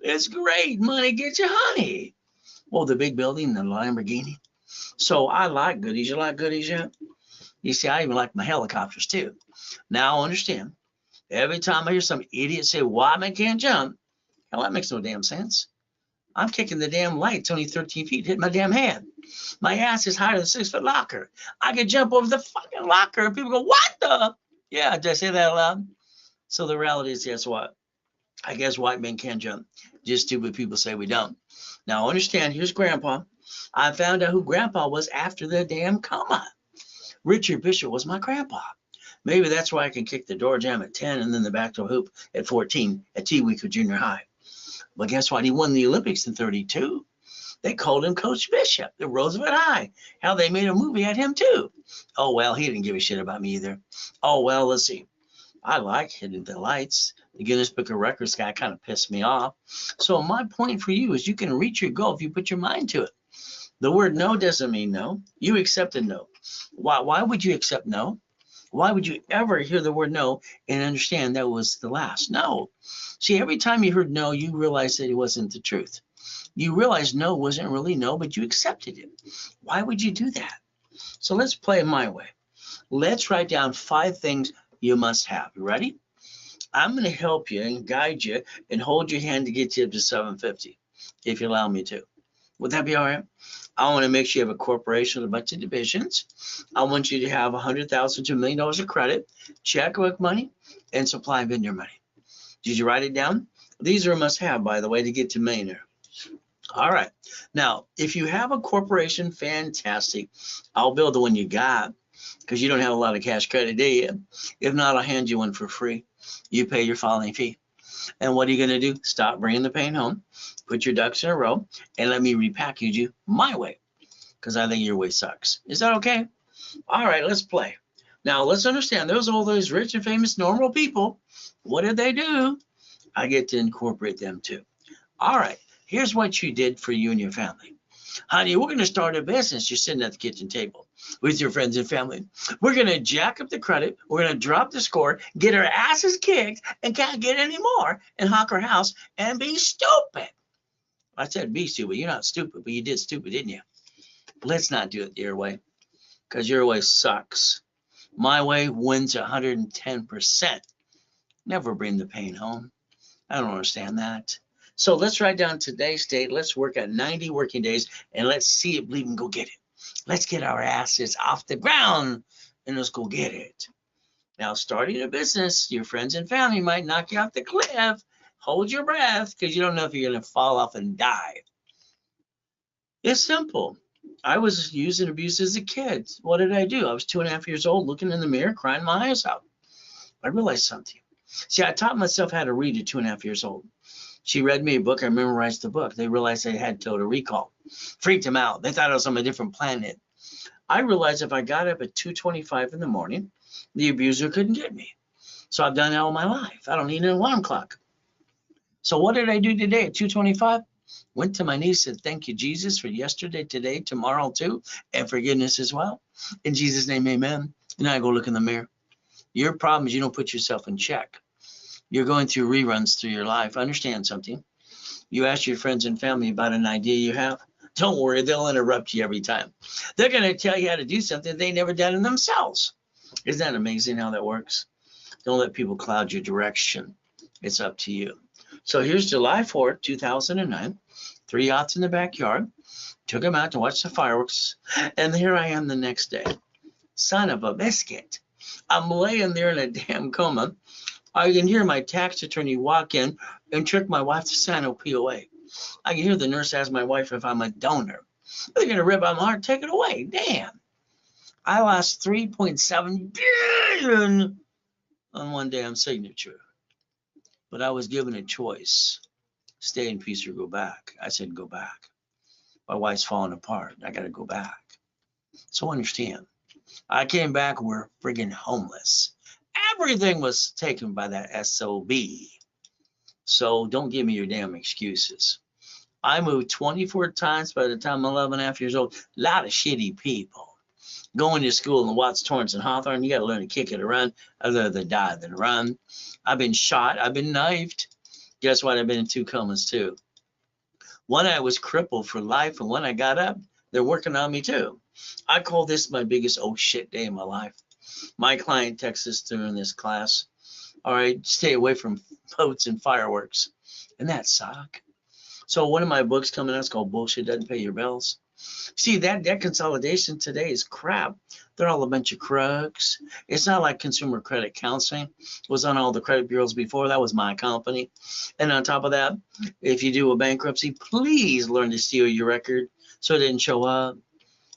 It's great. Money gets you honey. Well, the big building, the Lamborghini. So I like goodies. You like goodies yet? You see, I even like my helicopters too. Now understand, every time I hear some idiot say, why I can't jump, hell, that makes no damn sense. I'm kicking the damn lights only 13 feet, hit my damn head. My ass is higher than 6-foot locker. I could jump over the fucking locker and people go, what the? Yeah, did I say that out loud? So the reality is, guess what? I guess white men can't jump. Just stupid people say we don't. Now understand, here's Grandpa. I found out who Grandpa was after the damn coma. Richard Bishop was my grandpa. Maybe that's why I can kick the door jam at 10 and then the back door hoop at 14 at T-Week of junior high. But guess what? He won the Olympics in 32. They called him Coach Bishop at Roosevelt High. Hell, they made a movie at him too. Oh, well, he didn't give a shit about me either. Oh, well, let's see. I like hitting the lights. The Guinness Book of Records guy kind of pissed me off. So my point for you is you can reach your goal if you put your mind to it. The word no doesn't mean no. You accepted no. Why would you accept no? Why would you ever hear the word no and understand that was the last? No. See, every time you heard no, you realized that it wasn't the truth. You realized no wasn't really no, but you accepted it. Why would you do that? So let's play it my way. Let's write down 5 things you must have. You ready? I'm going to help you and guide you and hold your hand to get you up to 750, if you allow me to. Would that be all right? I want to make sure you have a corporation with a bunch of divisions. I want you to have $100,000 to $1 million of credit, checkbook money, and supply and vendor money. Did you write it down? These are a must-have, by the way, to get to millionaire. All right. Now, if you have a corporation, fantastic. I'll build the one you got because you don't have a lot of cash credit, do you? If not, I'll hand you one for free. You pay your filing fee. And what are you going to do? Stop bringing the pain home, put your ducks in a row, and let me repackage you my way because I think your way sucks. Is that okay? All right, let's play. Now, let's understand, there's all those rich and famous normal people. What did they do? I get to incorporate them too. All right, here's what you did for you and your family. Honey, we're going to start a business. You're sitting at the kitchen table with your friends and family. We're going to jack up the credit. We're going to drop the score, get our asses kicked, and can't get any more, and hawk our house and be stupid. I said be stupid. You're not stupid, but you did stupid, didn't you? Let's not do it your way because your way sucks. My way wins 110%. Never bring the pain home. I don't understand that. So let's write down today's date. Let's work at 90 working days, and let's see it bleed and go get it. Let's get our asses off the ground, and let's go get it. Now, starting a business, your friends and family might knock you off the cliff. Hold your breath because you don't know if you're going to fall off and die. It's simple. I was used and abused as a kid. What did I do? I was 2.5 years old, looking in the mirror, crying my eyes out. I realized something. See, I taught myself how to read at 2.5 years old. She read me a book. I memorized the book. They realized they had total recall. Freaked them out. They thought I was on a different planet. I realized if I got up at 2:25 in the morning, the abuser couldn't get me. So I've done that all my life. I don't need an alarm clock. So what did I do today at 2:25? Went to my knees, said, thank you, Jesus, for yesterday, today, tomorrow too, and forgiveness as well. In Jesus' name, amen. And I go look in the mirror. Your problem is you don't put yourself in check. You're going through reruns through your life. Understand something. You ask your friends and family about an idea you have. Don't worry, they'll interrupt you every time. They're going to tell you how to do something they never done in themselves. Isn't that amazing how that works? Don't let people cloud your direction. It's up to you. So here's July 4th, 2009. 3 yachts in the backyard. Took them out to watch the fireworks. And here I am the next day. Son of a biscuit. I'm laying there in a damn coma. I can hear my tax attorney walk in and trick my wife to sign a POA. I can hear the nurse ask my wife if I'm a donor. They're going to rip out my heart, take it away. Damn. I lost $3.7 billion on one damn signature. But I was given a choice. Stay in peace or go back. I said, go back. My wife's falling apart. I got to go back. So understand, I came back, we're friggin' homeless. Everything was taken by that SOB. So don't give me your damn excuses. I moved 24 times by the time I'm 11.5 years old. A lot of shitty people. Going to school in Watts, Torrance, and Hawthorne, you got to learn to kick it or run. I'd rather die than run. I've been shot. I've been knifed. Guess what? I've been in 2 comas too. One, I was crippled for life, and when I got up, they're working on me too. I call this my biggest oh shit day of my life. My client texts us during this class, all right, stay away from boats and fireworks. And that suck. So one of my books coming out is called Bullshit Doesn't Pay Your Bills. See, that debt consolidation today is crap. They're all a bunch of crooks. It's not like consumer credit counseling was on all the credit bureaus before. That was my company. And on top of that, if you do a bankruptcy, please learn to steal your record so it didn't show up.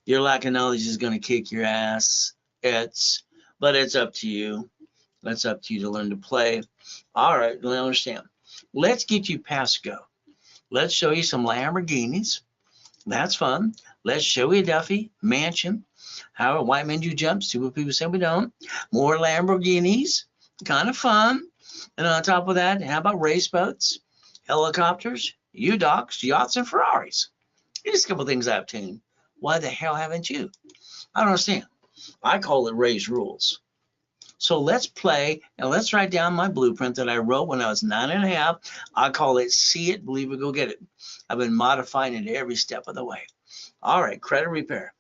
Your lack of knowledge is going to kick your ass. But it's up to you. That's up to you to learn to play. All right, I understand. Let's get you past go. Let's show you some Lamborghinis. That's fun. Let's show you Duffy, mansion. How white men do jumps. Stupid people say we don't. More Lamborghinis. Kind of fun. And on top of that, how about race boats, helicopters, U-Docks, yachts, and Ferraris? Here's a couple things I've obtained. Why the hell haven't you? I don't understand. I call it Ray's Rules. So let's play and let's write down my blueprint that I wrote when I was 9.5. I call it See It, Believe It, Go Get It. I've been modifying it every step of the way. All right, credit repair.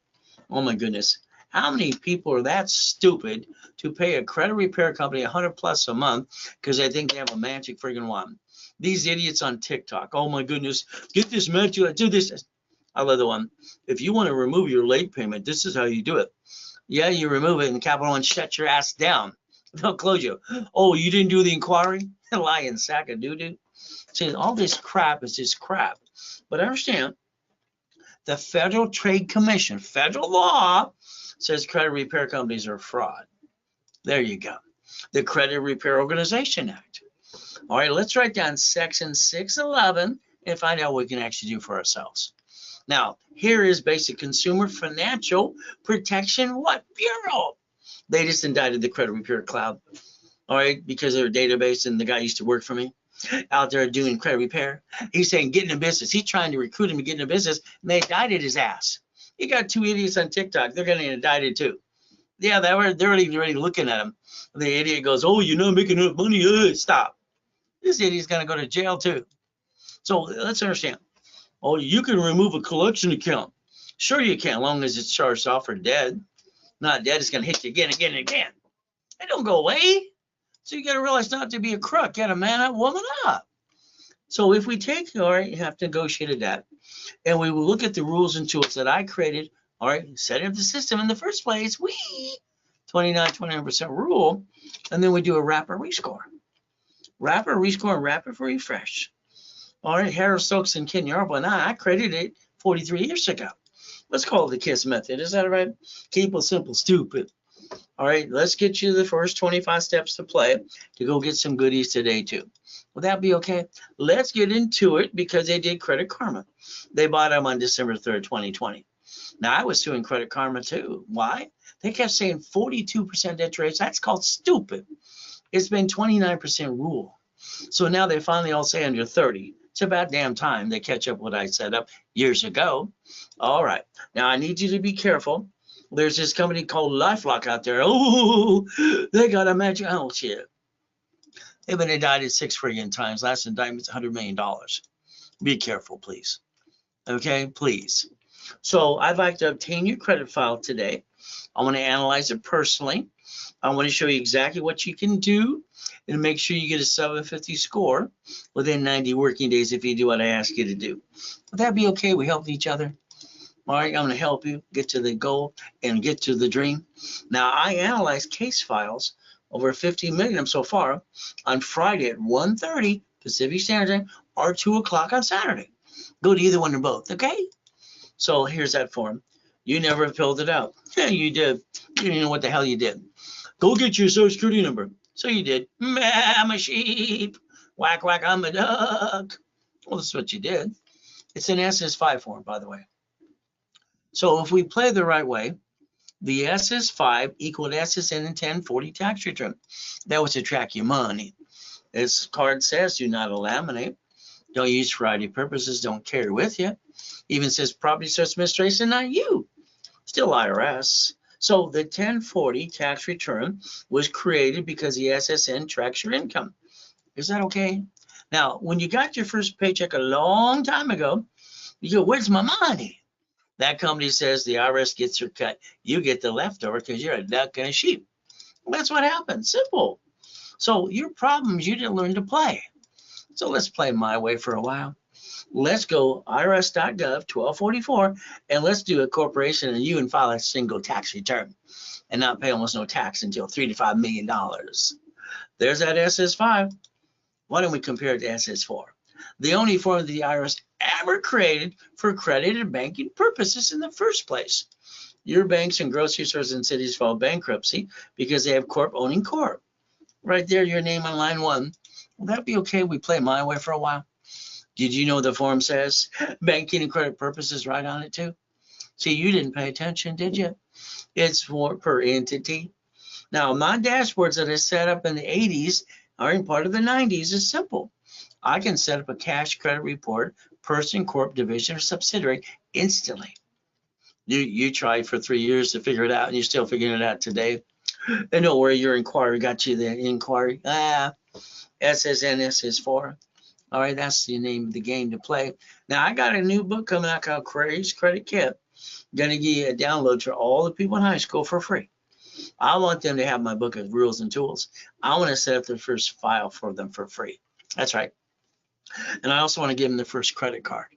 Oh my goodness. How many people are that stupid to pay a credit repair company $100+ a month because they think they have a magic friggin' wand? These idiots on TikTok. Oh my goodness. Get this magic, do this. I love the one. If you want to remove your late payment, this is how you do it. Yeah, you remove it and Capital One shut your ass down. They'll close you. Oh, you didn't do the inquiry? Lying sack of doo-doo. See, all this crap is just crap. But understand, the Federal Trade Commission, federal law, says credit repair companies are fraud. There you go. The Credit Repair Organization Act. All right, let's write down Section 611 and find out what we can actually do for ourselves. Now, here is basic Consumer Financial Protection Bureau. They just indicted the Credit Repair Cloud, all right, because of their database, and the guy used to work for me out there doing credit repair. He's saying get in business. He's trying to recruit him to get into business, and they indicted his ass. You got 2 idiots on TikTok. They're getting indicted too. Yeah, they're already looking at him. The idiot goes, oh, you're not making enough money. Stop. This idiot's going to go to jail too. So let's understand. Oh, you can remove a collection account. Sure you can, as long as it's charged off or dead. Not dead, it's going to hit you again, again, and again. It don't go away. So you got to realize not to be a crook. You got to man up, woman up. So if we take, all right, you have to negotiate a debt, and we will look at the rules and tools that I created, all right, setting up the system in the first place, 29% rule, and then we do a rapid rescore. Rapid rescore and rapid refresh. All right, Harold Stokes and Ken Yarble and I created it 43 years ago. Let's call it the KISS method. Is that right? Keep it simple, stupid. All All right, let's get you the first 25 steps to play to go get some goodies today too. Will that be okay? Let's get into it because they did Credit Karma. They bought them on December 3rd, 2020. Now, I was suing Credit Karma too. Why? They kept saying 42% interest rates. That's called stupid. It's been 29% rule. So now they finally all say under 30. It's about damn time they catch up what I set up years ago. All right. Now, I need you to be careful. There's this company called LifeLock out there. Oh, they got a magic. Oh, shit. They've been indicted 6 friggin' times. Last indictment's $100 million. Be careful, please. Okay, please. So I'd like to obtain your credit file today. I want to analyze it personally. I want to show you exactly what you can do and make sure you get a 750 score within 90 working days if you do what I ask you to do. Would that be okay? We help each other. All right, I'm going to help you get to the goal and get to the dream. Now, I analyzed case files, over 15 million so far, on Friday at 1:30 Pacific Standard Time or 2 o'clock on Saturday. Go to either one or both, okay? So here's that form. You never filled it out. Yeah, you did. You didn't know what the hell you did. Go get your social security number. So you did. I'm a sheep. Whack, whack, I'm a duck. Well, that's what you did. It's an SS5 form, by the way. So if we play the right way, the SS5 equaled SSN in 1040 tax return. That was to track your money. This card says do not laminate. Don't use for ID purposes. Don't carry with you. Even says property source administration, not you. Still IRS. So the 1040 tax return was created because the SSN tracks your income. Is that okay? Now, when you got your first paycheck a long time ago, you go, where's my money? That company says the IRS gets your cut. You get the leftover because you're a duck and a sheep. Well, that's what happens. Simple. So your problem is you didn't learn to play. So let's play my way for a while. Let's go irs.gov 1244 and let's do a corporation and you and file a single tax return and not pay almost no tax until $3 to $5 million. There's that SS5. Why don't we compare it to SS4? The only form the IRS ever created for accredited banking purposes in the first place. Your banks and grocery stores and cities file bankruptcy because they have corp owning corp. Right there, your name on line 1. Will that be okay? We play my way for a while. Did you know the form says banking and credit purposes right on it too? See, you didn't pay attention, did you? It's for per entity. Now, my dashboards that I set up in the 80s are in part of the 90s is simple. I can set up a cash credit report, person, corp, division, or subsidiary instantly. You tried for 3 years to figure it out, and you're still figuring it out today. And don't worry, your inquiry got you the inquiry. SSN, SS4. All right, that's the name of the game to play. Now, I got a new book coming out called Craig's Credit Kit. Going to give you a download for all the people in high school for free. I want them to have my book of rules and tools. I want to set up the first file for them for free. That's right. And I also want to give them the first credit card.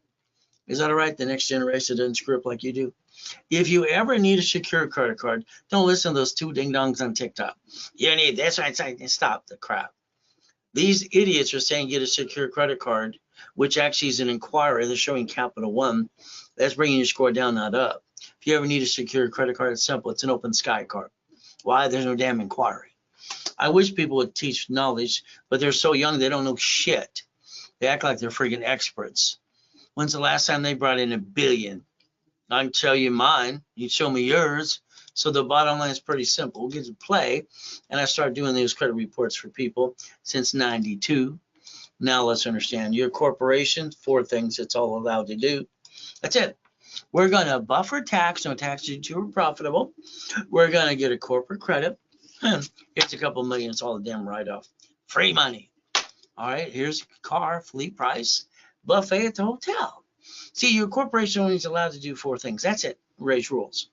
Is that all right? The next generation doesn't screw up like you do. If you ever need a secure credit card, don't listen to those two ding-dongs on TikTok. You need this right side. Stop the crap. These idiots are saying get a secure credit card, which actually is an inquiry. They're showing Capital One. That's bringing your score down, not up. If you ever need a secure credit card, it's simple. It's an open sky card. Why? There's no damn inquiry. I wish people would teach knowledge, but they're so young they don't know shit. They act like they're freaking experts. When's the last time they brought in $1 billion? I can tell you mine. You show me yours. So the bottom line is pretty simple. We'll get to play, and I started doing these credit reports for people since '92. Now let's understand. Your corporation, 4 things it's all allowed to do. That's it. We're going to buffer tax, no tax due to or profitable. We're going to get a corporate credit. It's a couple million. It's all a damn write-off. Free money. All right, here's car, fleet price, buffet at the hotel. See, your corporation only is allowed to do 4 things. That's it. Raise rules.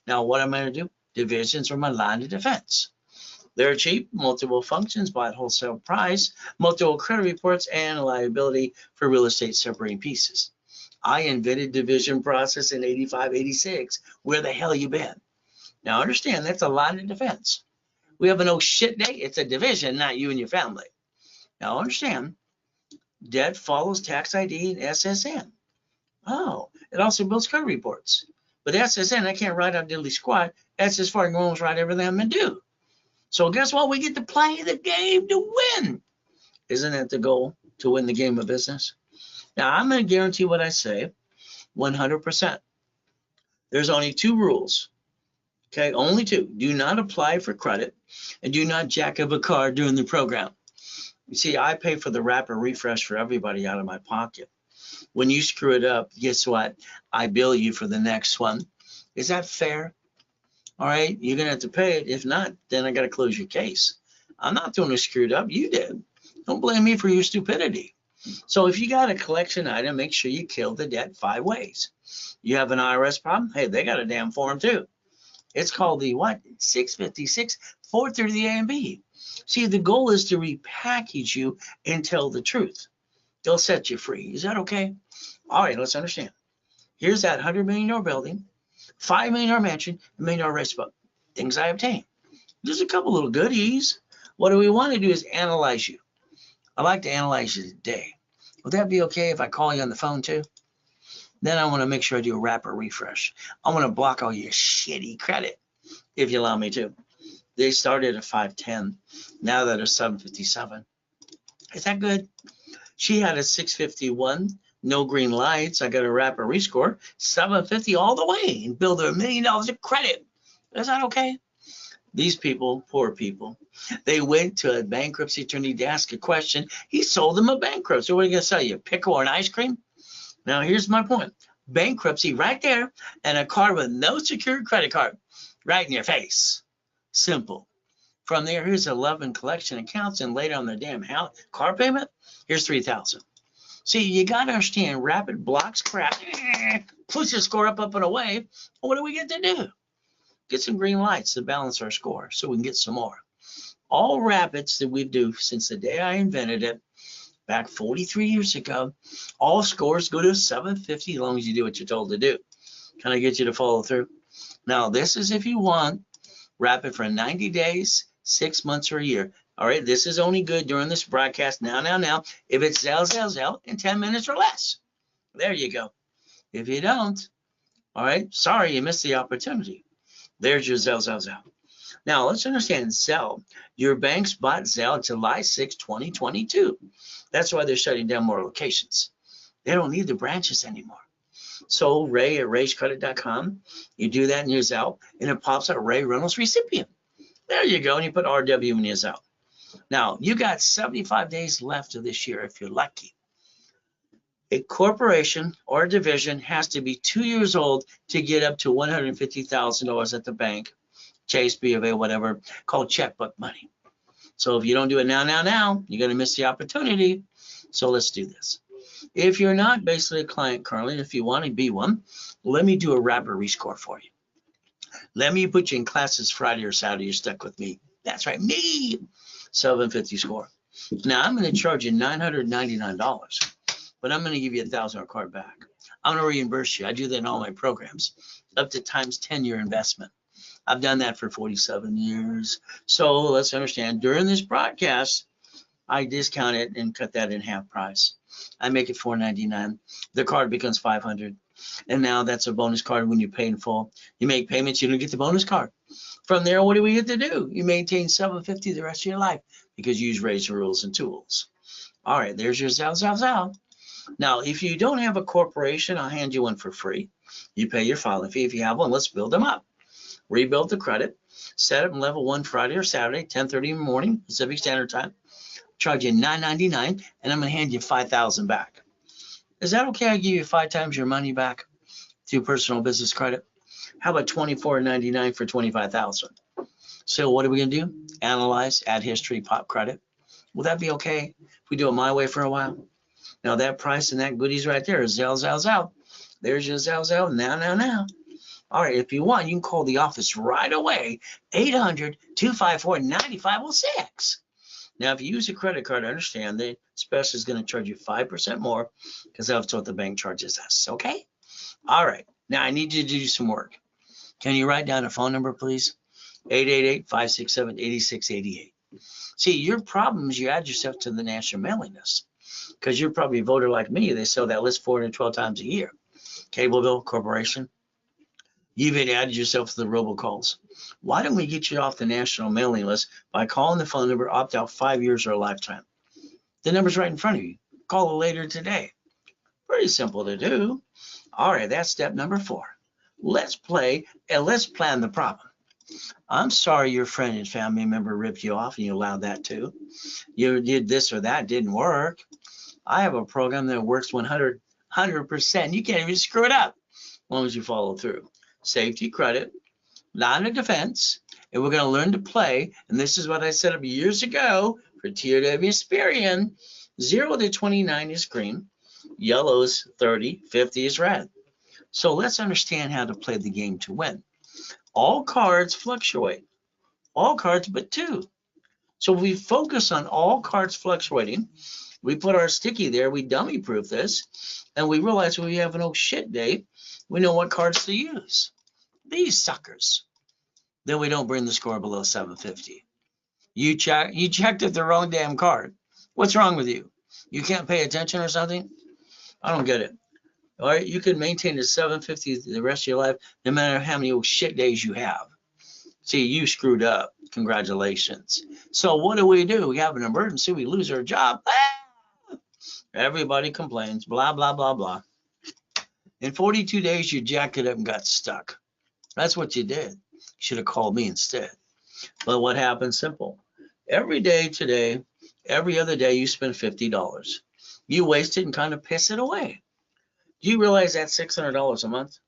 Now, what am I going to do? Divisions are my line of defense. They're cheap, multiple functions, buy at wholesale price, multiple credit reports, and liability for real estate separating pieces. I invented division process in 85, 86. Where the hell you been? Now, understand, that's a line of defense. We have an oh shit day. It's a division, not you and your family. Now, understand, debt follows tax ID and SSN. Oh, it also builds credit reports. But SSN, I can't write out diddly squat. SS Farting Williams write everything I'm going to do. So guess what? We get to play the game to win. Isn't that the goal, to win the game of business? Now, I'm going to guarantee what I say 100%. There's only 2 rules. Okay, only 2. Do not apply for credit and do not jack up a car during the program. You see, I pay for the rapid refresh for everybody out of my pocket. When you screw it up, guess what? I bill you for the next one. Is that fair? All right, you're going to have to pay it. If not, then I got to close your case. I'm not doing it screwed up. You did. Don't blame me for your stupidity. So if you got a collection item, make sure you kill the debt 5 ways. You have an IRS problem? Hey, they got a damn form too. It's called the what? 656 430 A and B. See, the goal is to repackage you and tell the truth. They'll set you free. Is that okay? All right, let's understand. Here's that $100 million building, $5 million mansion, $1 million race book. Things I obtain. Just a couple little goodies. What do we want to do is analyze you. I like to analyze you today. Would that be okay if I call you on the phone too? Then I want to make sure I do a rapid refresh. I want to block all your shitty credit, if you allow me to. They started at 510. Now they're 757. Is that good? She had a 651, no green lights. I got a rapid rescore, 750 all the way, and billed her $1 million of credit. Is that okay? These people, poor people, they went to a bankruptcy attorney to ask a question. He sold them a bankruptcy. So what are you going to sell you, a pickle or an ice cream? Now, here's my point. Bankruptcy right there, and a card with no secured credit card right in your face. Simple. From there, here's 11 collection accounts, and later on their damn house car payment, here's $3,000. See, you got to understand, rapid blocks crap, push your score up and away. What do we get to do? Get some green lights to balance our score so we can get some more. All rapids that we do since the day I invented it, back 43 years ago, all scores go to 750 as long as you do what you're told to do. Can I get you to follow through? Now, this is if you want rapid for 90 days, 6 months, or a year. All right, this is only good during this broadcast now. If it's Zell in 10 minutes or less. There you go. If you don't, all right, sorry, you missed the opportunity. There's your Zell. Now, let's understand Zelle. Your banks bought Zelle July 6, 2022. That's why they're shutting down more locations. They don't need the branches anymore. So Ray at rayscredit.com, you do that in your Zelle, and it pops out Ray Reynolds recipient. There you go, and you put RW in your Zelle. Now, you got 75 days left of this year if you're lucky. A corporation or a division has to be 2 years old to get up to $150,000 at the bank, Chase, B of A, whatever, called checkbook money. So if you don't do it now, you're going to miss the opportunity. So let's do this. If you're not basically a client currently, if you want to be one, let me do a rapid rescore for you. Let me put you in classes Friday or Saturday. You're stuck with me. That's right, me. 750 score. Now I'm going to charge you $999, but I'm going to give you $1,000 card back. I'm going to reimburse you. I do that in all my programs, up to times 10 your investment. I've done that for 47 years. So let's understand, during this broadcast, I discount it and cut that in half price. I make it $499. The card becomes $500. And now that's a bonus card when you pay in full. You make payments, you don't get the bonus card. From there, what do we get to do? You maintain $750 the rest of your life because you use Ray's rules and tools. All right, there's your Zell. Now, if you don't have a corporation, I'll hand you one for free. You pay your filing fee. If you have one, let's build them up. Rebuild the credit. Set up in level 1 Friday or Saturday, 10:30 in the morning, Pacific Standard Time. Charge you $999, and I'm going to hand you $5,000 back. Is that okay? I give you 5 times your money back through personal business credit. How about $24.99 for $25,000? So what are we going to do? Analyze, add history, pop credit. Will that be okay if we do it my way for a while? Now that price and that goodies right there is Zell. There's your Zell now. All right, if you want, you can call the office right away, 800-254-9506. Now, if you use a credit card, understand the special is going to charge you 5% more because that's what the bank charges us, okay? All right, now I need you to do some work. Can you write down a phone number, please? 888-567-8688. See, your problem is you add yourself to the national mailing list because you're probably a voter like me. They sell that list 412 times a year. Cable bill, corporation. You've even added yourself to the robocalls. Why don't we get you off the national mailing list by calling the phone number, opt out 5 years or a lifetime? The number's right in front of you. Call it later today. Pretty simple to do. All right, that's step number 4. Let's play and let's plan the problem. I'm sorry your friend and family member ripped you off and you allowed that to. You did this or that, didn't work. I have a program that works 100%. You can't even screw it up as long as you follow through. Safety, credit, line of defense, and we're going to learn to play. And this is what I set up years ago for TOW Experian. 0 to 29 is green, yellow is 30, 50 is red. So let's understand how to play the game to win. All cards fluctuate. All cards but 2. So we focus on all cards fluctuating. We put our sticky there, we dummy proof this, and we realize when we have an oh shit day, we know what cards to use. These suckers. Then we don't bring the score below 750. You checked at the wrong damn card. What's wrong with you? You can't pay attention or something? I don't get it. All right, you can maintain a 750 the rest of your life, no matter how many old shit days you have. See, you screwed up. Congratulations. So what do? We have an emergency. We lose our job. Everybody complains. Blah, blah, blah, blah. In 42 days, you jacked it up and got stuck. That's what you did. You should have called me instead. But what happened? Simple. Every day today, every other day, you spend $50. You waste it and kind of piss it away. Do you realize that's $600 a month?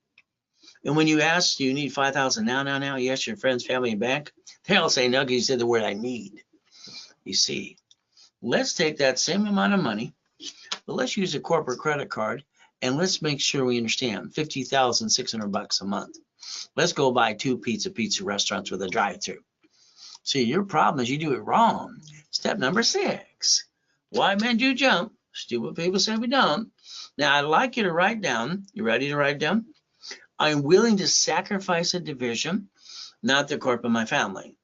And when you ask, do you need $5,000 now, you ask your friends, family, and bank, they all say no, because you said the word I need. You see, let's take that same amount of money, but let's use a corporate credit card, and let's make sure we understand $50,600 a month. Let's go buy 2 pizza restaurants with a drive-through. See, your problem is you do it wrong. Step number 6. Why men do jump? Stupid people say we don't. Now, I'd like you to write down. You ready to write down? I'm willing to sacrifice a division, not the corp of my family.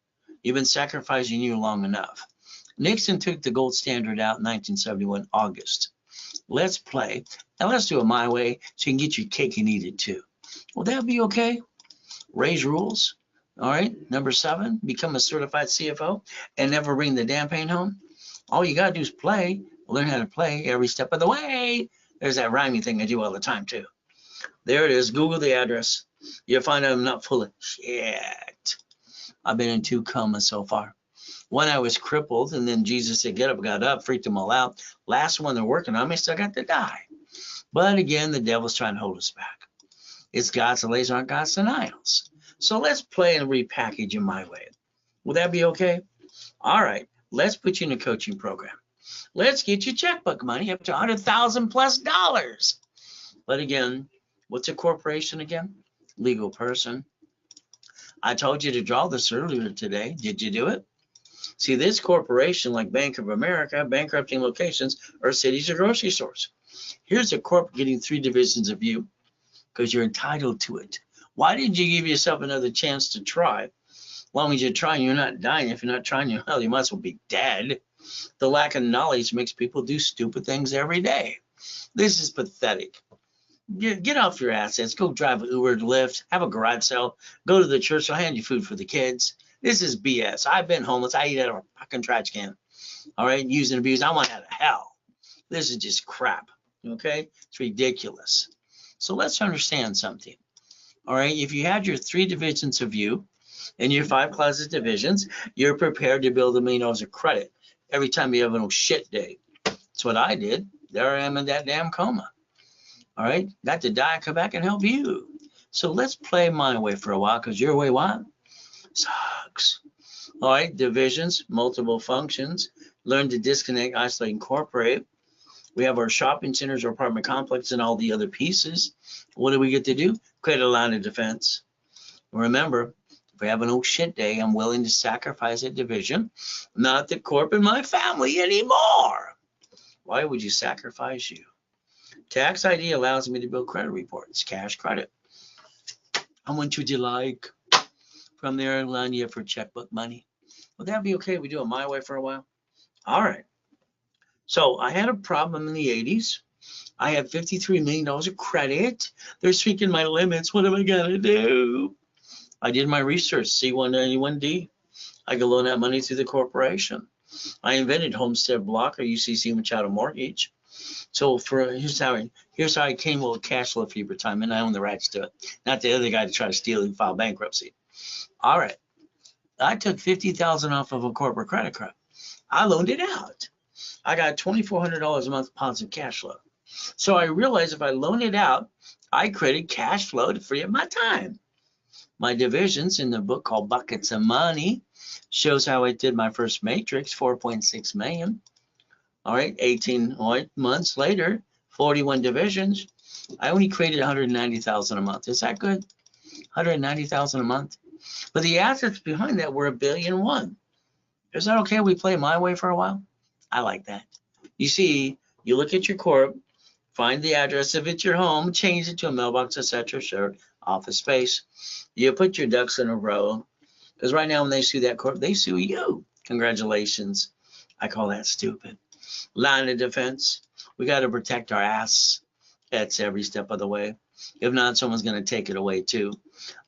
You've been sacrificing you long enough. Nixon took the gold standard out in 1971, August. Let's play, and let's do it my way so you can get your cake and eat it too. Will that be okay? Raise rules. All right. Number 7, become a certified CFO and never bring the damn pain home. All you got to do is play. Learn how to play every step of the way. There's that rhyming thing I do all the time too. There it is. Google the address. You'll find out I'm not full of shit. I've been in 2 comas so far. One, I was crippled, and then Jesus said, get up, got up, freaked them all out. Last one, they're working on me, still got to die. But again, the devil's trying to hold us back. It's God's delays aren't God's denials. So let's play and repackage in my way. Will that be okay? All right. Let's put you in a coaching program. Let's get you checkbook money up to $100,000+. But again, what's a corporation again? Legal person. I told you to draw this earlier today. Did you do it? See, this corporation, like Bank of America, bankrupting locations, or cities or grocery stores. Here's a corp getting 3 divisions of you because you're entitled to it. Why didn't you give yourself another chance to try? As long as you're trying, you're not dying. If you're not trying, you might as well be dead. The lack of knowledge makes people do stupid things every day. This is pathetic. Get off your assets. Go drive an Uber, Lyft, have a garage sale, go to the church, I'll hand you food for the kids. This is BS. I've been homeless. I eat out of a fucking trash can. All right, used and abused. I want out of hell. This is just crap. Okay, it's ridiculous. So let's understand something. All right, if you had your 3 divisions of you and your 5 closet divisions, you're prepared to build $1 million of credit every time you have an oh shit day. That's what I did. There I am in that damn coma. All right, got to die, come back and help you. So let's play my way for a while, because your way, what? Sucks. All right, divisions, multiple functions, learn to disconnect, isolate, incorporate. We have our shopping centers, our apartment complex, and all the other pieces. What do we get to do? Create a line of defense. Remember, if we have an oh shit day, I'm willing to sacrifice a division, not the corp and my family anymore. Why would you sacrifice you? Tax ID allows me to build credit reports, cash credit. How much would you like? From there, I'll line you up for checkbook money. Would that be okay if we do it my way for a while? All right. So I had a problem in the 80s. I have $53 million of credit. They're shrinking my limits. What am I gonna do? I did my research, C191D. I can loan that money through the corporation. I invented Homestead Block or UCC Machado Mortgage. So here's how I came with cash flow for time, and I own the rights to it. Not the other guy to try to steal and file bankruptcy. All right. I took $50,000 off of a corporate credit card. I loaned it out. I got $2,400 a month positive cash flow. So I realized if I loan it out, I created cash flow to free up my time. My divisions in the book called Buckets of Money shows how I did my first matrix, 4.6 million. All right, 18 months later, 41 divisions. I only created 190,000 a month. Is that good? 190,000 a month. But the assets behind that were $1.1 billion. Is that okay? We play my way for a while? I like that. You see, you look at your corp, find the address if it's your home, change it to a mailbox, etc., sure, office space. You put your ducks in a row. Because right now when they sue that corp, they sue you. Congratulations. I call that stupid. Line of defense. We got to protect our ass. That's every step of the way. If not, someone's going to take it away too.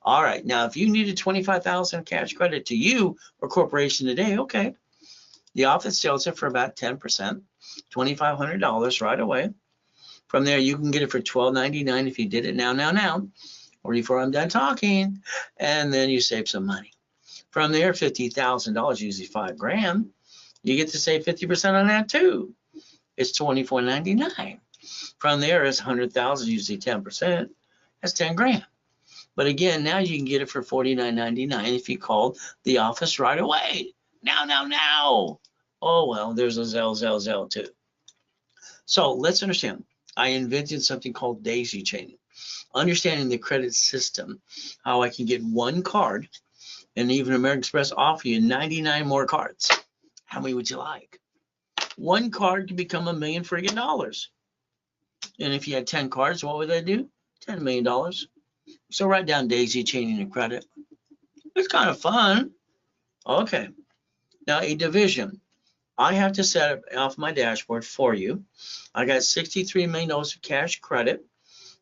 All right. Now, if you needed $25,000 cash credit to you or corporation today, okay. The office sells it for about 10%, $2,500 right away. From there, you can get it for $12.99 if you did it now, or before I'm done talking, and then you save some money. From there, $50,000, usually $5,000, you get to save 50% on that too. It's $24.99. From there, it's $100,000, usually 10%. That's $10,000. But again, now you can get it for $49.99 if you called the office right away. Now. Oh, well, there's a Zelle too. So let's understand. I invented something called daisy chaining. Understanding the credit system, how I can get one card, and even American Express offer you 99 more cards. How many would you like? One card can become $1 million friggin'. And if you had 10 cards, what would that do? $10 million. So write down daisy chaining of credit. It's kind of fun. Okay. Now a division. I have to set up off my dashboard for you. I got $63 million of cash credit.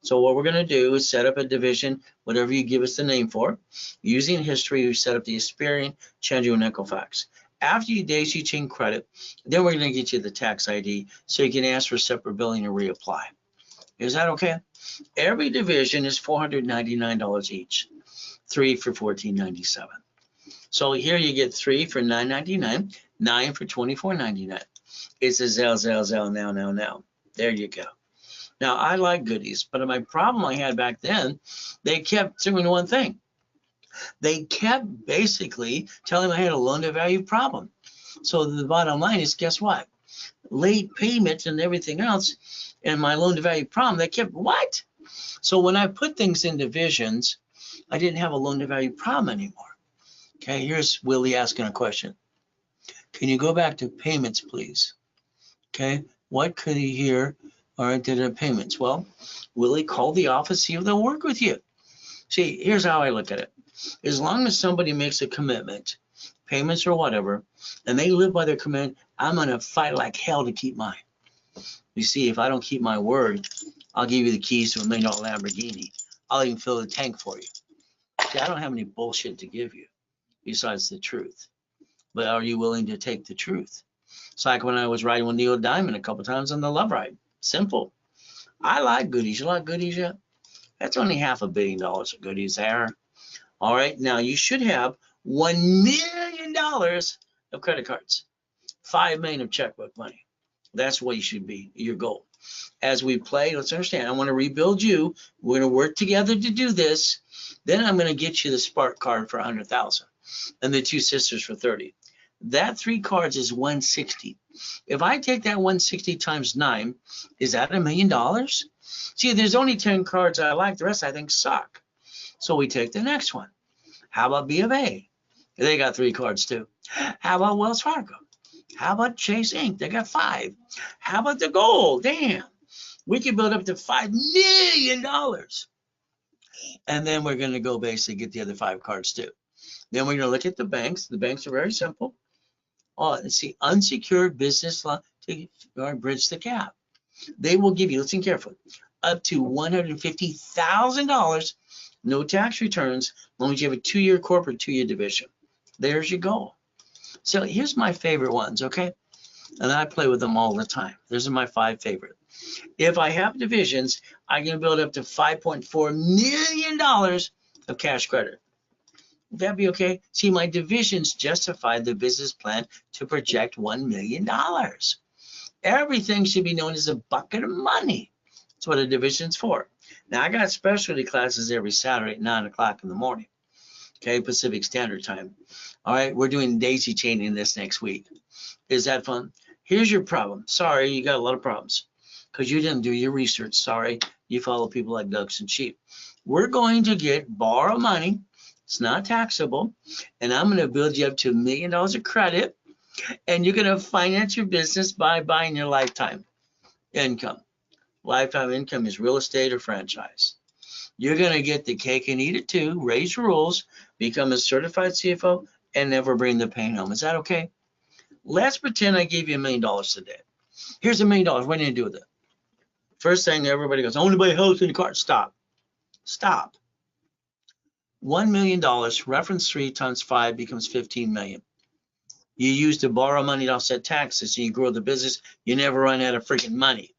So what we're going to do is set up a division, whatever you give us the name for. Using history, we set up the Experian, Chenjo, and Equifax. After you daisy chain credit, then we're going to get you the tax ID so you can ask for separate billing and reapply. Is that okay? Every division is $499 each. 3 for $14.97. So here you get 3 for $9.99, 9 for $24.99. It's a Zelle now. There you go. Now I like goodies, but my problem I had back then, they kept doing one thing. They kept basically telling me I had a loan to value problem. So the bottom line is, guess what? Late payments and everything else, and my loan to value problem, they kept what? So when I put things in divisions, I didn't have a loan to value problem anymore. Okay, here's Willie asking a question. Can you go back to payments, please? Okay, what could he hear? All right, did it payments? Well, Willie, call the office, see if they'll work with you. See, here's how I look at it. As long as somebody makes a commitment, payments or whatever, and they live by their commitment, I'm going to fight like hell to keep mine. You see, if I don't keep my word, I'll give you the keys to $1 million Lamborghini. I'll even fill the tank for you. See, I don't have any bullshit to give you besides the truth. But are you willing to take the truth? It's like when I was riding with Neil Diamond a couple times on the Love Ride. Simple. I like goodies. You like goodies yet? That's only $500 million of goodies there. All right, now you should have $1 million of credit cards, $5 million of checkbook money. That's what you should be, your goal. As we play, let's understand, I want to rebuild you. We're going to work together to do this. Then I'm going to get you the Spark card for $100,000 and the Two Sisters for $30,000. That 3 cards is $160,000. If I take that $160,000 times 9, is that $1 million? See, there's only 10 cards I like. The rest I think suck. So we take the next one. How about B of A? They got 3 cards too. How about Wells Fargo? How about Chase Inc? They got 5. How about the gold? Damn. We could build up to $5 million. And then we're going to go basically get the other 5 cards too. Then we're going to look at the banks. The banks are very simple. Oh, let's see, unsecured business loan to bridge the gap. They will give you, listen carefully, up to $150,000, no tax returns, as long as you have a 2-year corporate, 2-year division. There's your goal. So here's my favorite ones, okay? And I play with them all the time. Those are my 5 favorite. If I have divisions, I can build up to $5.4 million of cash credit. Would that be okay? See, my divisions justify the business plan to project $1 million. Everything should be known as a bucket of money. That's what a division's for. Now, I got specialty classes every Saturday at 9 o'clock in the morning, okay, Pacific Standard Time. All right, we're doing daisy chaining this next week. Is that fun? Here's your problem. Sorry, you got a lot of problems because you didn't do your research. Sorry, you follow people like ducks and sheep. We're going to borrow money. It's not taxable. And I'm going to build you up to $1 million of credit. And you're going to finance your business by buying your lifetime income. Lifetime income is real estate or franchise. You're going to get the cake and eat it too, raise rules, become a certified CFO, and never bring the pain home. Is that okay? Let's pretend I gave you $1 million today. Here's $1 million. What are you going to do with it? First thing, everybody goes, I want to buy a house and a car. Stop. Stop. $1 million, reference 3 times 5 becomes 15 million. You use to borrow money to offset taxes and you grow the business. You never run out of freaking money.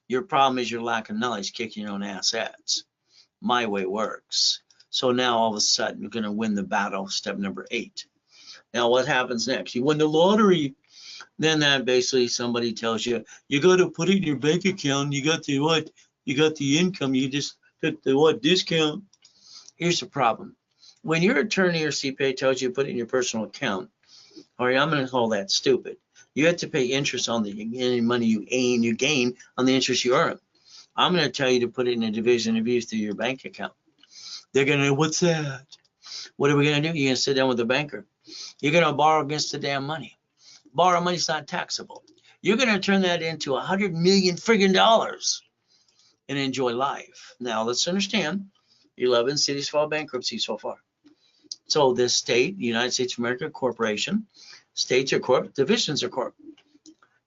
Your problem is your lack of knowledge, kicking your own assets. My way works. So now all of a sudden you're going to win the battle. Step number 8. Now what happens next? You win the lottery. Then that basically somebody tells you, you got to put it in your bank account. You got the what? You got the income. You just took the what discount. Here's the problem. When your attorney or CPA tells you to put it in your personal account, all right, I'm going to call that stupid. You have to pay interest on any money you gain on the interest you earn. I'm going to tell you to put it in a division of use through your bank account. They're going to, what's that? What are we going to do? You're going to sit down with the banker. You're going to borrow against the damn money. Borrow money is not taxable. You're going to turn that into $100 million friggin' dollars and enjoy life. Now, let's understand, 11 cities filed bankruptcy so far. So this state, United States of America Corporation, states are corp, divisions are corp,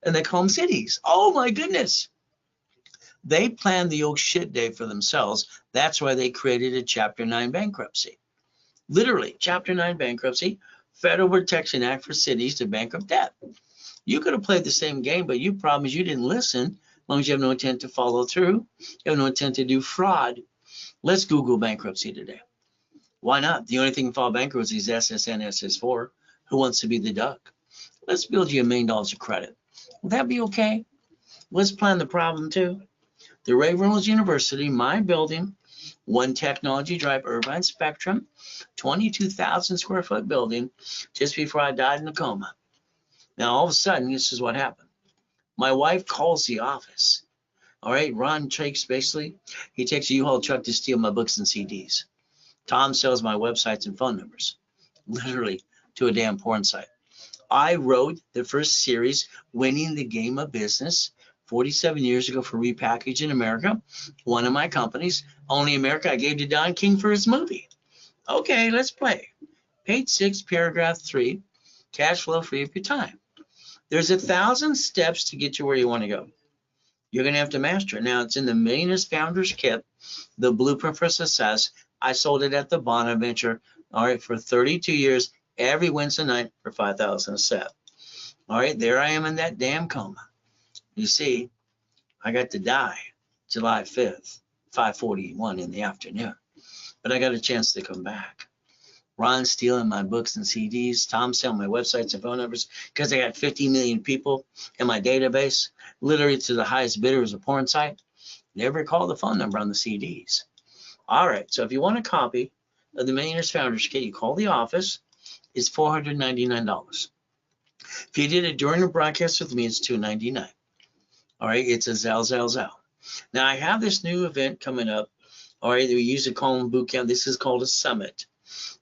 and they call them cities. Oh my goodness. They planned the old shit day for themselves. That's why they created a Chapter 9 bankruptcy. Literally, Chapter 9 bankruptcy, Federal Protection Act for cities to bankrupt debt. You could have played the same game, but your problem is you didn't listen. As long as you have no intent to follow through, you have no intent to do fraud. Let's Google bankruptcy today. Why not? The only thing to file bankruptcy is SSN, SS4. Who wants to be the duck? Let's build you $1 million of credit. Will that be okay? Let's plan the problem too. The Ray Reynolds University, my building, One Technology Drive, Irvine Spectrum, 22,000 square foot building, just before I died in a coma. Now, all of a sudden, this is what happened. My wife calls the office. All right, Ron takes basically, he takes a U-Haul truck to steal my books and CDs. Tom sells my websites and phone numbers, literally to a damn porn site. I wrote the first series, Winning the Game of Business, 47 years ago for Repackaging America, one of my companies. Only America I gave to Don King for his movie. Okay, let's play. Page 6, paragraph 3, cash flow free of your time. There's 1,000 steps to get you where you want to go. You're going to have to master it. Now, it's in the Millionaires Founders Kit, the Blueprint for Success. I sold it at the Bonaventure, all right, for 32 years, every Wednesday night for $5,000 a set. All right, there I am in that damn coma. You see, I got to die July 5th, 5:41 in the afternoon, but I got a chance to come back. Ron stealing my books and CDs, Tom selling my websites and phone numbers because I got 50 million people in my database, literally to the highest bidder as a porn site. Never call the phone number on the CDs. All right, so if you want a copy of the Millionaires Founders Kit, you call the office. It's $499. If you did it during the broadcast with me, it's $299. All right, it's a Zell. Now, I have this new event coming up. All right, we use a call boot camp. This is called a summit.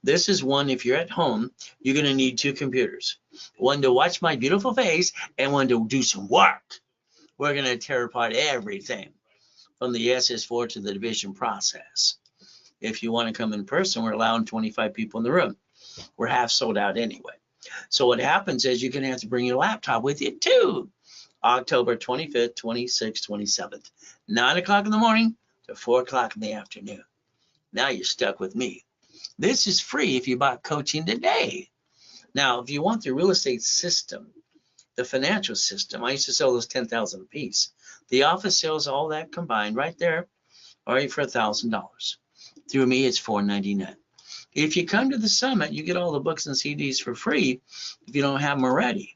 This is one, if you're at home, you're going to need 2 computers. One to watch my beautiful face and one to do some work. We're going to tear apart everything from the SS4 to the division process. If you want to come in person, we're allowing 25 people in the room. We're half sold out anyway. So what happens is you're going to have to bring your laptop with you too. October 25th, 26th, 27th, 9 o'clock in the morning to 4 o'clock in the afternoon. Now you're stuck with me. This is free if you buy coaching today. Now, if you want the real estate system, the financial system, I used to sell those 10,000 a piece. The office sells all that combined right there, all right, for $1,000. Through me, it's $499. If you come to the summit, you get all the books and CDs for free if you don't have them already.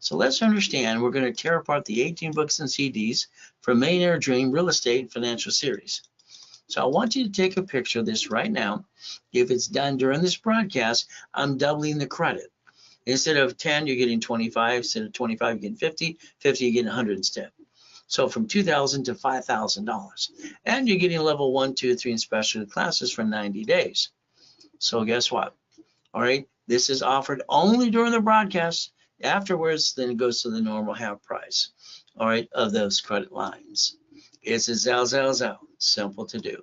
So let's understand, we're going to tear apart the 18 books and CDs from Millionaire Dream Real Estate Financial Series. So I want you to take a picture of this right now. If it's done during this broadcast, I'm doubling the credit. Instead of 10, you're getting 25. Instead of 25, you're getting 50. 50, you're getting 100 instead. So from $2,000 to $5,000. And you're getting level 1, 2, 3 and specialty classes for 90 days. So guess what? All right, this is offered only during the broadcast. Afterwards, then it goes to the normal half price, all right, of those credit lines. It's a zell. Simple to do.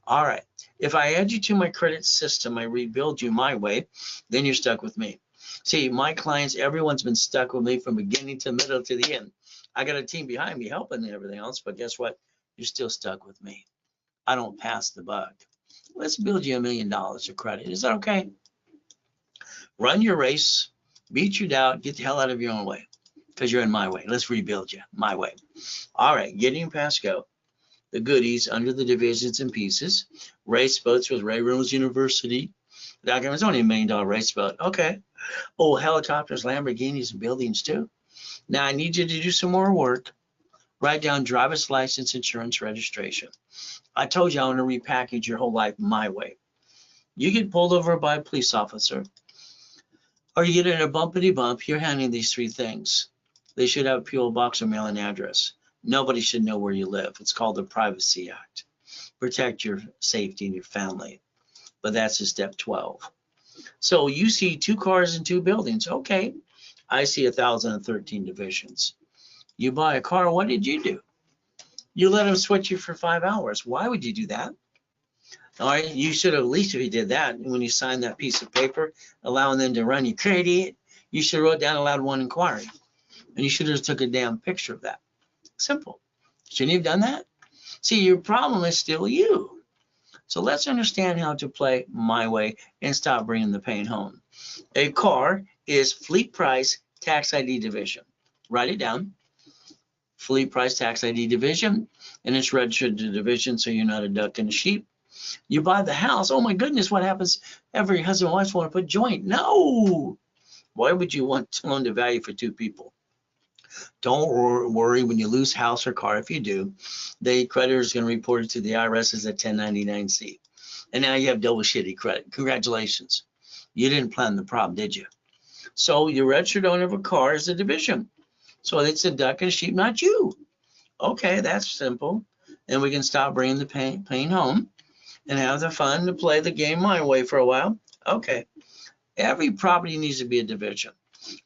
All right, if I add you to my credit system, I rebuild you my way, then you're stuck with me. See, my clients, everyone's been stuck with me from beginning to middle to the end. I got a team behind me helping and everything else, but guess what? You're still stuck with me. I don't pass the buck. Let's build you $1 million of credit. Is that okay? Run your race, beat your doubt, get the hell out of your own way because you're in my way. Let's rebuild you my way. All right, Gideon Pasco, the goodies under the divisions and pieces, race boats with Ray Reynolds University. It's only $1 million race boat. Okay. Oh, helicopters, Lamborghinis, and buildings too. Now I need you to do some more work. Write down driver's license, insurance, registration. I told you I want to repackage your whole life my way. You get pulled over by a police officer, or you get in a bumpity bump, you're handling these 3 things. They should have a P.O. box or mailing address. Nobody should know where you live. It's called the Privacy Act. Protect your safety and your family. But that's a step 12. So you see 2 cars and 2 buildings. Okay, I see 1,013 divisions. You buy a car, what did you do? You let them switch you for 5 hours. Why would you do that? All right, you should have, at least if you did that, when you signed that piece of paper, allowing them to run you credit, you should have wrote down allowed 1 inquiry. And you should have took a damn picture of that. Simple. Shouldn't you have done that? See, your problem is still you. So let's understand how to play my way and stop bringing the pain home. A car is fleet price tax ID division. Write it down. Fleet price tax ID division, and it's registered to division, so you're not a duck and a sheep. You buy the house. Oh my goodness, what happens? Every husband and wife want to put joint. No. Why would you want to loan to value for 2 people? Don't worry when you lose house or car. If you do, the creditor is going to report it to the IRS as a 1099-C. And now you have double shitty credit. Congratulations. You didn't plan the problem, did you? So your registered owner of a car is a division. So it's a duck and a sheep, not you. Okay, that's simple. And we can stop bringing the pain home and have the fun to play the game my way for a while. Okay. Every property needs to be a division.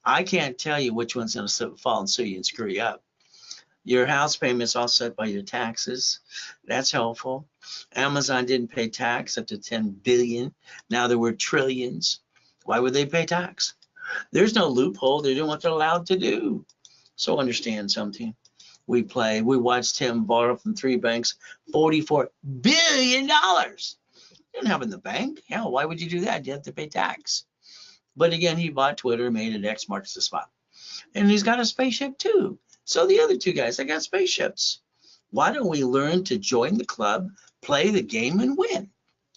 I can't tell you which one's going to fall and sue you and screw you up. Your house payment's offset by your taxes. That's helpful. Amazon didn't pay tax up to 10 billion. Now there were trillions. Why would they pay tax? There's no loophole. They're doing what they're allowed to do. So understand something. We watched him borrow from 3 banks $44 billion. You don't have it in the bank. Hell, why would you do that? You have to pay tax. But again, he bought Twitter, made it X marks the spot. And he's got a spaceship too. So the other 2 guys, they got spaceships. Why don't we learn to join the club, play the game, and win?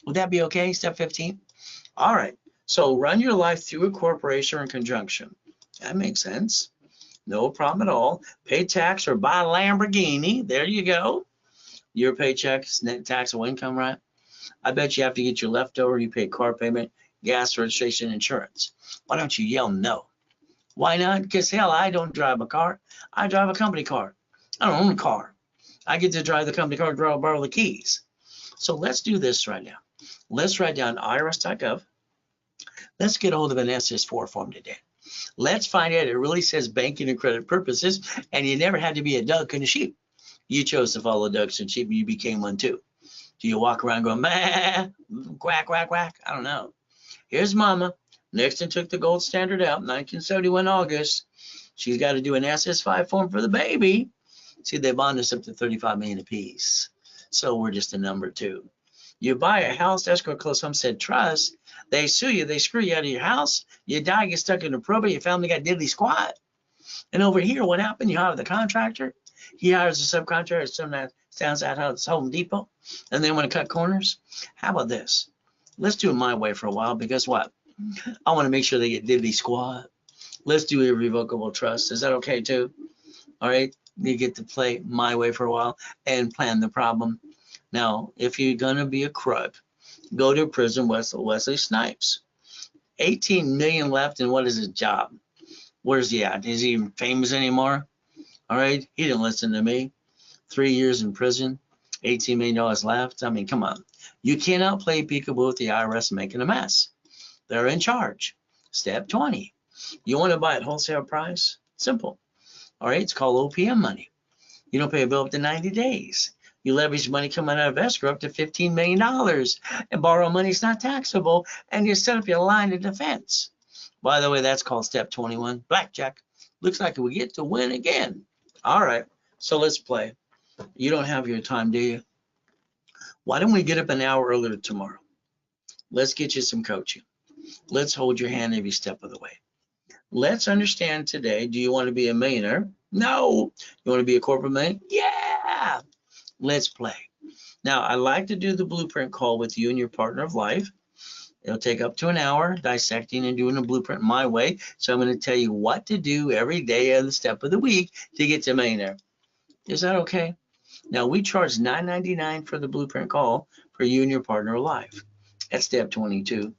Would that be okay? Step 15? All right. So run your life through a corporation or in conjunction. That makes sense. No problem at all. Pay tax or buy a Lamborghini. There you go. Your paycheck's net taxable income, right? I bet you have to get your leftover. You pay car payment, gas, registration, insurance. Why don't you yell no? Why not? Because hell, I don't drive a car. I drive a company car. I don't own a car. I get to drive the company car, borrow the keys. So let's do this right now. Let's write down irs.gov. Let's get a hold of an SS4 form today. Let's find out it really says banking and credit purposes, and you never had to be a duck and a sheep. You chose to follow ducks and sheep, and you became one too. Do you walk around going, meh, quack, quack, quack? I don't know. Here's Mama. Nixon took the gold standard out in 1971 August. She's got to do an SS5 form for the baby. See, they bond us up to 35 million apiece. So we're just a number two. You buy a house, escrow, close homestead trust, they sue you, they screw you out of your house, you die, get stuck in a probate, your family got diddly squat. And over here, what happened? You hire the contractor, he hires a subcontractor, some stands at Home Depot, and they want to cut corners. How about this? Let's do it my way for a while, because what? I want to make sure they get diddly squat. Let's do irrevocable trust. Is that okay too? All right, you get to play my way for a while and plan the problem. Now, if you're gonna be a crud, go to prison, Wesley Snipes. 18 million left, and what is his job? Where's he at? Is he even famous anymore? All right, he didn't listen to me. 3 years in prison, $18 million left. I mean, come on. You cannot play peekaboo with the IRS making a mess. They're in charge. Step 20. You want to buy at wholesale price? Simple. All right, it's called OPM money. You don't pay a bill up to 90 days. You leverage money coming out of escrow up to $15 million, and borrow money is not taxable, and you set up your line of defense. By the way, that's called step 21, blackjack. Looks like we get to win again. All right, so let's play. You don't have your time, do you? Why don't we get up an hour earlier tomorrow? Let's get you some coaching. Let's hold your hand every step of the way. Let's understand today, do you want to be a millionaire? No. You want to be a corporate millionaire? Yeah. Let's play. Now, I like to do the blueprint call with you and your partner of life. It'll take up to an hour dissecting and doing a blueprint my way. So I'm going to tell you what to do every day of the step of the week to get to millionaire. Is that okay? Now, we charge $9.99 for the blueprint call for you and your partner of life. That's step 22.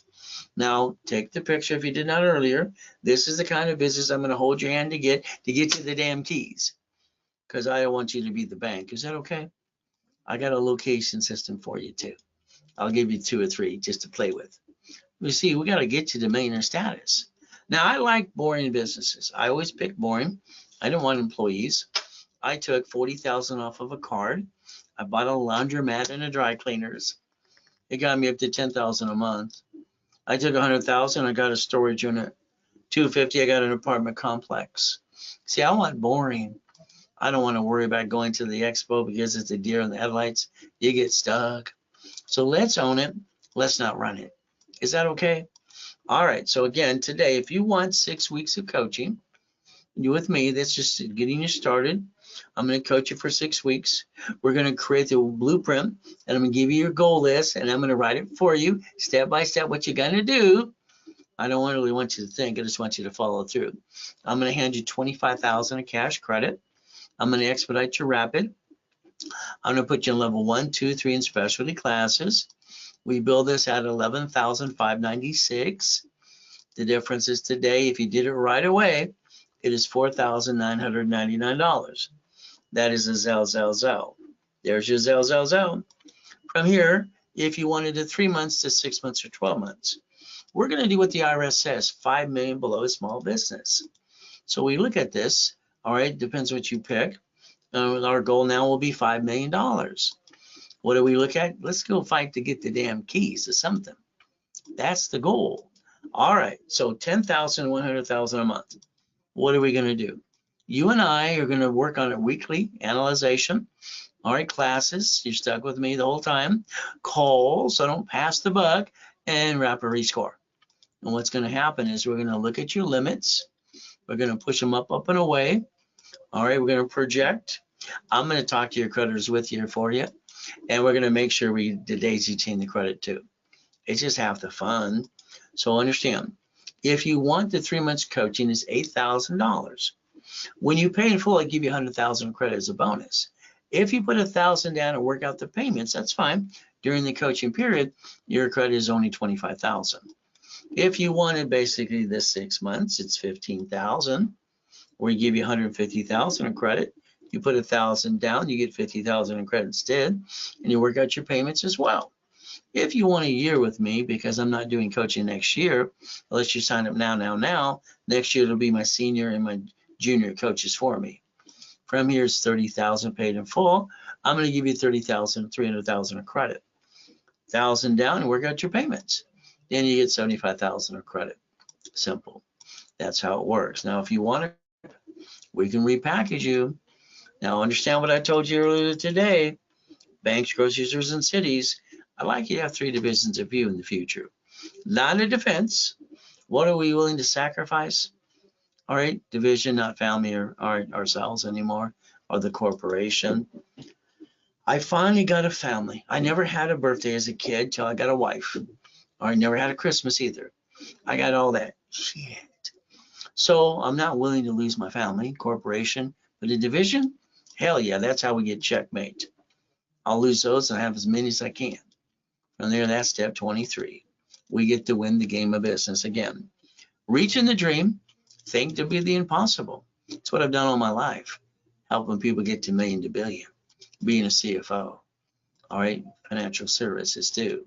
Now, take the picture if you did not earlier. This is the kind of business I'm going to hold your hand to get you the damn keys, because I don't want you to be the bank. Is that okay? I got a location system for you too. I'll give you 2 or 3 just to play with. You see, we got to get you to millionaire status. Now, I like boring businesses. I always pick boring. I don't want employees. I took $40,000 off of a card. I bought a laundromat and a dry cleaners. It got me up to $10,000 a month. I took $100,000. I got a storage unit. $250,000. I got an apartment complex. See, I want boring. I don't want to worry about going to the expo because it's a deer in the headlights. You get stuck. So let's own it. Let's not run it. Is that okay? All right. So again, today, if you want 6 weeks of coaching, you with me, that's just getting you started. I'm going to coach you for 6 weeks. We're going to create the blueprint, and I'm going to give you your goal list, and I'm going to write it for you step by step what you're going to do. I don't really want you to think. I just want you to follow through. I'm going to hand you $25,000 of cash credit. I'm going to expedite your rapid. I'm going to put you in level 1, 2, 3 in specialty classes. We build this at $11,596. The difference is today, if you did it right away, it is $4,999. That is a Zell. There's your Zell. From here, if you wanted it 3 months to 6 months or 12 months, we're going to do what the IRS says, 5 million below small business. So we look at this. All right, depends what you pick. Our goal now will be $5 million. What do we look at? Let's go fight to get the damn keys to something. That's the goal. All right, so $10,000, $100,000 a month. What are we going to do? You and I are going to work on a weekly analyzation. All right, classes, you're stuck with me the whole time. Calls, so don't pass the buck, and rapid rescore. And what's going to happen is we're going to look at your limits. We're going to push them up and away. All right, we're going to project. I'm going to talk to your creditors with you for you, and we're going to make sure we daisy chain the credit too. It's just half the fun. So understand, if you want the 3 months coaching, it's $8,000. When you pay in full, I give you $100,000 credit as a bonus. If you put $1,000 down and work out the payments, that's fine. During the coaching period, your credit is only $25,000. If you wanted basically this 6 months, it's $15,000. We give you $150,000 in credit. You put $1,000 down, you get $50,000 in credit instead, and you work out your payments as well. If you want a year with me, because I'm not doing coaching next year, unless you sign up now, next year it'll be my senior and my junior coaches for me. From here it's $30,000 paid in full. I'm going to give you $30,000, $300,000 of credit. $1,000 down and work out your payments. Then you get $75,000 of credit. Simple. That's how it works. Now, if you want to We can repackage you. Now understand what I told you earlier today. Banks, grocery stores, and cities. I'd like you to have 3 divisions of view in the future. Line of defense. What are we willing to sacrifice? All right, division, not family or ourselves anymore, or the corporation. I finally got a family. I never had a birthday as a kid till I got a wife. Or I never had a Christmas either. I got all that shit. So I'm not willing to lose my family, corporation, but a division? Hell yeah, that's how we get checkmate. I'll lose those and have as many as I can. From there, that's step 23. We get to win the game of business again. Reaching the dream, think to be the impossible. It's what I've done all my life, helping people get to million to billion, being a CFO. All right, financial services too.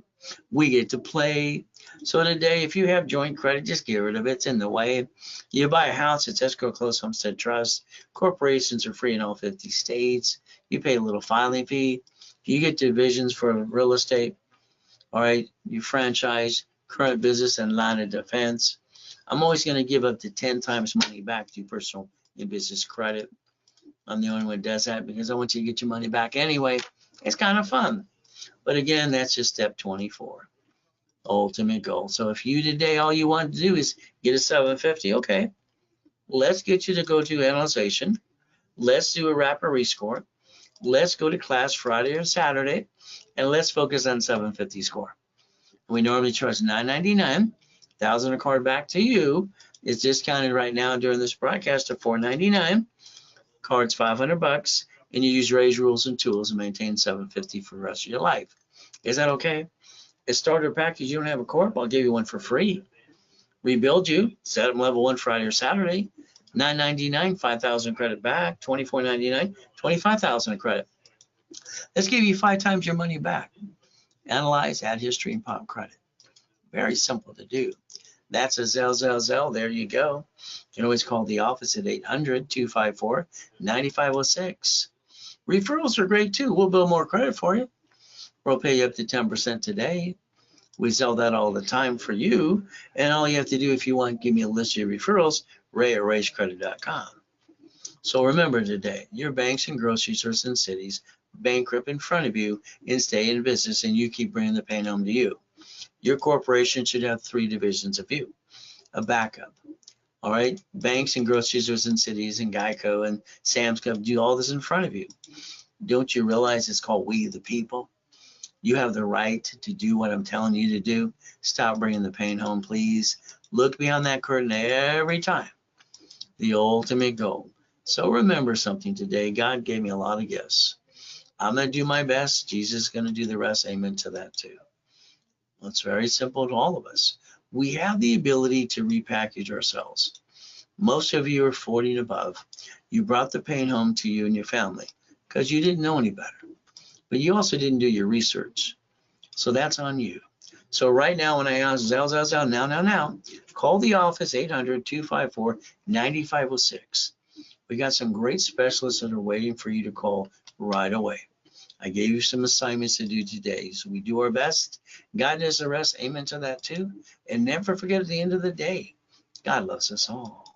We get to play. So today, if you have joint credit, just get rid of it. It's in the way. You buy a house, it's escrow, closed homestead trust. Corporations are free in all 50 states. You pay a little filing fee. You get divisions for real estate. All right, you franchise, current business, and line of defense. I'm always going to give up to 10 times money back to personal and business credit. I'm the only one that does that because I want you to get your money back anyway. It's kind of fun. But again, that's just step 24, ultimate goal. So if you today, all you want to do is get a 750, okay, let's get you to go to analyzation. Let's do a rapid rescore. Let's go to class Friday or Saturday, and let's focus on 750 score. We normally charge $9.99. $1,000 a card back to you. It's discounted right now during this broadcast to $4.99. Card's $500, and you use Ray's rules and tools and maintain 750 for the rest of your life. Is that okay? A starter package, you don't have a corp, I'll give you one for free. Rebuild you, set up level 1 Friday or Saturday. $9.99, 5,000 credit back. $24.99, 25,000 credit. Let's give you 5 times your money back. Analyze, add history, and pop credit. Very simple to do. That's a Zelle. There you go. You can always call the office at 800-254-9506. Referrals are great too. We'll build more credit for you. We'll pay you up to 10% today. We sell that all the time for you. And all you have to do if you want, give me a list of your referrals, ray@raycredit.com. So remember today, your banks and grocery stores and cities bankrupt in front of you and stay in business, and you keep bringing the pain home to you. Your corporation should have 3 divisions of view, a backup. All right, banks and grocery stores and cities and Geico and Sam's Club do all this in front of you. Don't you realize it's called we the people? You have the right to do what I'm telling you to do. Stop bringing the pain home, please. Look beyond that curtain every time. The ultimate goal. So remember something today. God gave me a lot of gifts. I'm going to do my best. Jesus is going to do the rest. Amen to that too. Well, it's very simple to all of us. We have the ability to repackage ourselves. Most of you are 40 and above. You brought the pain home to you and your family because you didn't know any better. But you also didn't do your research. So that's on you. So right now, when I ask Zelle, now, call the office 800-254-9506. We got some great specialists that are waiting for you to call right away. I gave you some assignments to do today. So we do our best. God does the rest. Amen to that too. And never forget at the end of the day, God loves us all.